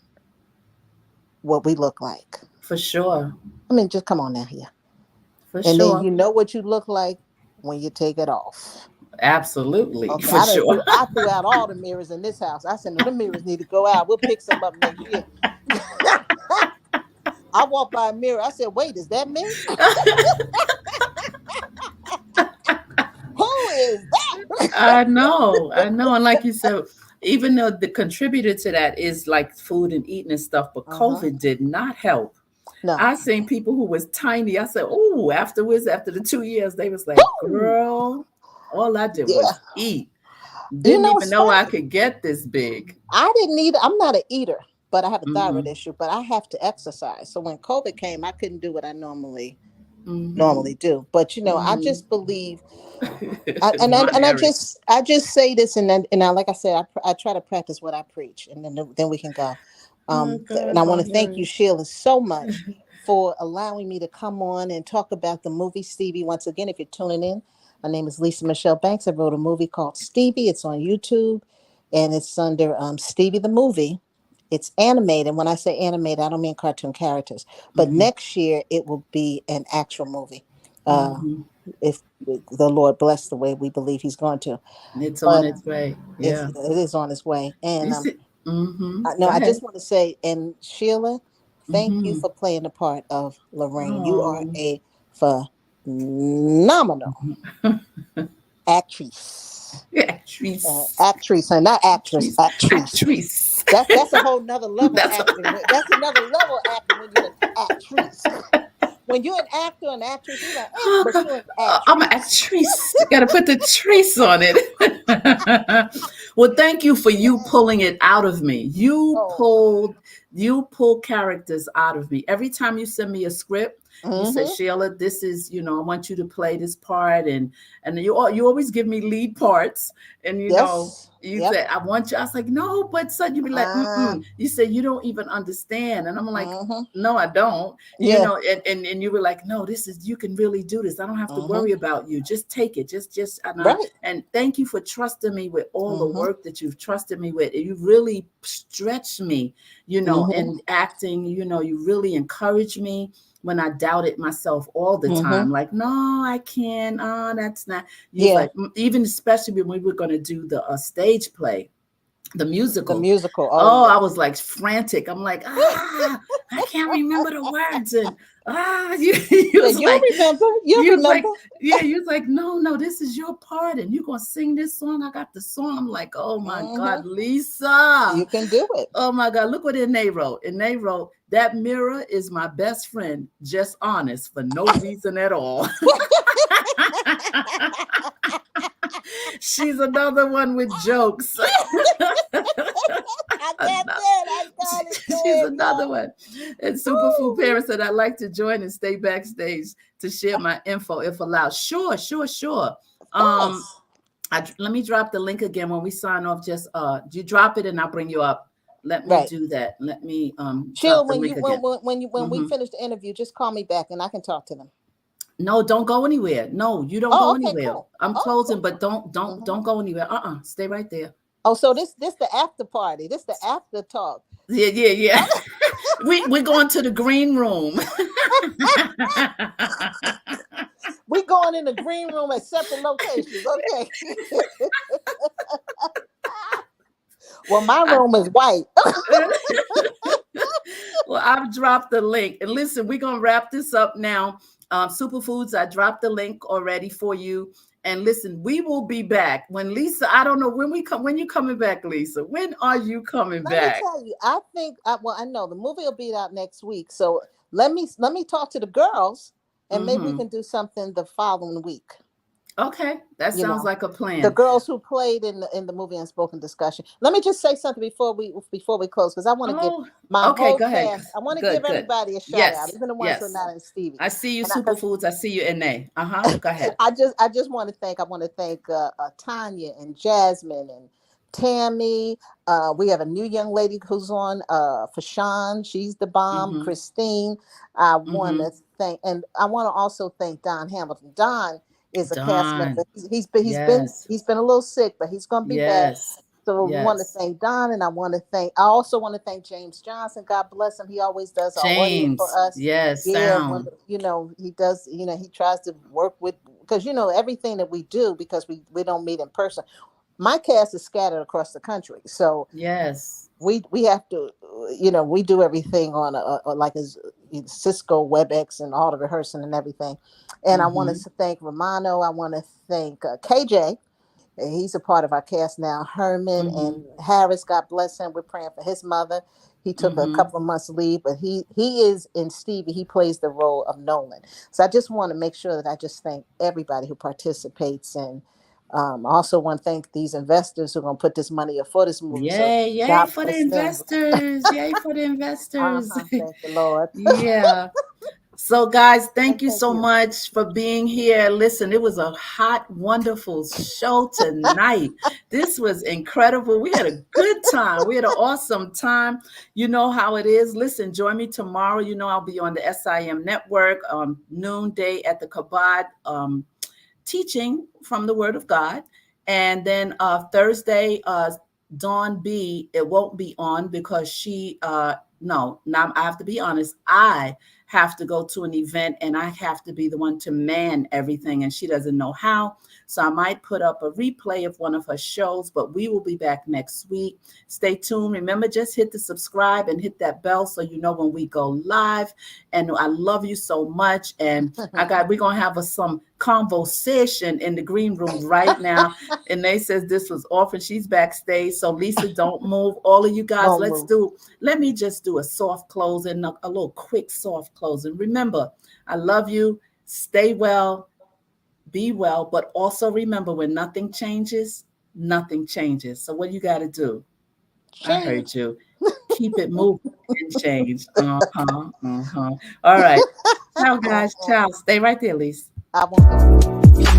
what we look like. For sure. I mean, just come on now here. For And then sure. you know what you look like when you take it off. Absolutely. Okay, For sure. I threw out all the mirrors in this house. I said, no, the mirrors need to go out. We'll pick some up next year. I walked by a mirror. I said, wait, is that me? Who is that? I know. I know. And like you said, even though the contributor to that is like food and eating and stuff, but Uh-huh. COVID did not help. No. I seen people who was tiny. I said, "Oh!" Afterwards, after the 2 years, they was like, Woo! "Girl, all I did Yeah. was eat. You Didn't know, even it's know I funny. could get this big." I didn't eat. I'm not an eater, but I have a thyroid Mm-hmm. issue. But I have to exercise. So when COVID came, I couldn't do what I Mm-hmm. normally do. But I Mm-hmm. just believe. And Non-Aries. I just say this, and I, like I said, I try to practice what I preach, and then we can go. Oh And I God, want to thank you, non-Aries. Sheila, so much for allowing me to come on and talk about the movie Stevie. Once again, if you're tuning in, my name is Lisa Michelle Banks. I wrote a movie called Stevie. It's on YouTube, and it's under Stevie the movie. It's animated. When I say animated, I don't mean cartoon characters. But Mm-hmm. next year, it will be an actual movie. Uh, Mm-hmm. if the Lord bless the way we believe He's going to. It's on But its way. it Yeah. is on its way. And You see? Mm-hmm. no, Go I ahead. just want to say, and Sheila, thank you Mm-hmm. for playing the part of Lorraine. You are Oh. a phenomenal actress. Actrice. Actress, and not actress, Actrice. actress. Actrice. That's a whole nother level That's acting. That's another level acting when you're an actress. When you're an actor and actress, you're like, Oh, but God. you're an I'm an actress. actrice. You got to put the trace on it. Well, thank you for you pulling it out of me. Oh, You pull characters out of me. Every time you send me a script, You said, Mm-hmm. Sheila, this is, I want you to play this part, and you always give me lead parts, and Yes. you Yep. said, I want you. I was like, no, but son, you be like, Uh, You said you don't even understand, and I'm like, mm-hmm. no, I don't. Yeah. And you were like, no, this is, you can really do this. I don't have to Mm-hmm. worry about you. Just take it. Just Right. and thank you for trusting me with all the Mm-hmm. work that you've trusted me with. You really stretched me, Mm-hmm. in acting. You really encouraged me when I doubted myself all the Mm-hmm. time. Like, no, I can't. Oh, that's not. You was Yeah. like, even especially when we were going to do the stage play, the The musical. musical. Oh Oh, I yeah. was like frantic. I'm like, I can't remember the words. And you Yeah, was you'll like, remember. You'll you was remember. like, yeah, you was like, no, no, this is your part, and you're gonna sing this song. I got the song. I'm like, oh my Mm-hmm. God, Lisa. You can do it. Oh my God, look what Ine wrote. Ine wrote, that mirror is my best friend, just honest for no reason at all. She's another one with jokes. I got that. I got it. Go She's ahead, another y'all. one. And Superfood Woo. Parents said, I'd like to join and stay backstage to share my info if allowed. Sure, sure, sure. Of Um, course. let me drop the link again when we sign off. Just you drop it and I'll bring you up. Let me Right. do that. Let me Sheila, drop the when you link again. when we Hmm. finish the interview, just call me back and I can talk to them. No, don't go anywhere. No, you don't Oh, go okay, anywhere. cool. I'm Oh, closing, cool. but Hmm. don't go anywhere. Stay right there. Oh, so this the after party. This the after talk. Yeah, yeah, yeah. Oh, We're going to the green room. we going in the green room at separate locations. Okay. Well, my I, room is white. well, I've dropped the link. And listen, we're gonna wrap this up now. Superfoods, I dropped the link already for you. And listen, we will be back when Lisa. I don't know when we come. When you coming back, Lisa? When are you coming Let me back? tell you, I think well, I know the movie will be out next week. So let me talk to the girls and maybe we Mm-hmm. can do something the following week. Okay, that You sounds know, like a the plan. girls who played in the movie Unspoken Discussion. Let me just say something before we close because I want to give Oh, my okay. whole Go ahead. cast. I want to give Good, good. everybody a shout out, Yes, even the ones who are yes. not in Stevie. I see you, And I, 'cause Superfoods. I see you, Na. Go ahead. I just want to thank Tanya and Jasmine and Tammy. We have a new young lady who's on for Sean. She's the bomb. Mm-hmm. Christine. I want Mm-hmm. to thank, and I want to also thank Don Hamilton. Don is a cast member. Don. He's been Yes. he's been a little sick, but he's going to be back. Yes. So we want to Yes. thank Don, and I also want to thank James Johnson. God bless him. He always does our audio for James. us. Yes. Yeah, when Sound. he does, he tries to work with because everything that we do because we don't meet in person. My cast is scattered across the country, so Yes. we have to, we do everything on like a Cisco WebEx and all the rehearsing and everything. And I want Mm-hmm. to thank Romano. I want to thank KJ. He's a part of our cast now. Herman Mm-hmm. and Harris, God bless him. We're praying for his mother. He took a Mm-hmm. couple of months leave, but he is in Stevie. He plays the role of Nolan. So I just want to make sure that I just thank everybody who participates, and I also want to thank these investors who are going to put this money up for this movie. So Yay, yay God for the bless them. investors. Yay for the investors. Thank you, Lord. Yeah. So, guys, And thank you thank so you. much for being here. Listen, it was a hot, wonderful show tonight. This was incredible. We had a good time. We had an awesome time. You know how it is. Listen, join me tomorrow. You know, I'll be on the SIM network noonday at the Kabod teaching from the Word of God. And then Thursday, Dawn B, it won't be on because no, now I have to be honest. I have to go to an event and I have to be the one to man everything, and she doesn't know how. So I might put up a replay of one of her shows, but we will be back next week. Stay tuned. Remember, just hit the subscribe and hit that bell so you know when we go live. And I love you so much. And we're gonna have some conversation in the green room right now. And they says this was off and she's backstage. So Lisa, don't move. All of you guys, Don't move. let me just do a soft closing, a little quick soft closing. Remember, I love you. Stay well, be well, but also remember when nothing changes, nothing changes. So what you got to do? I heard Change. you. Keep it moving and change. Uh-huh. Uh-huh. All right. Ciao, guys. Ciao. Stay right there, Lise. I won't go.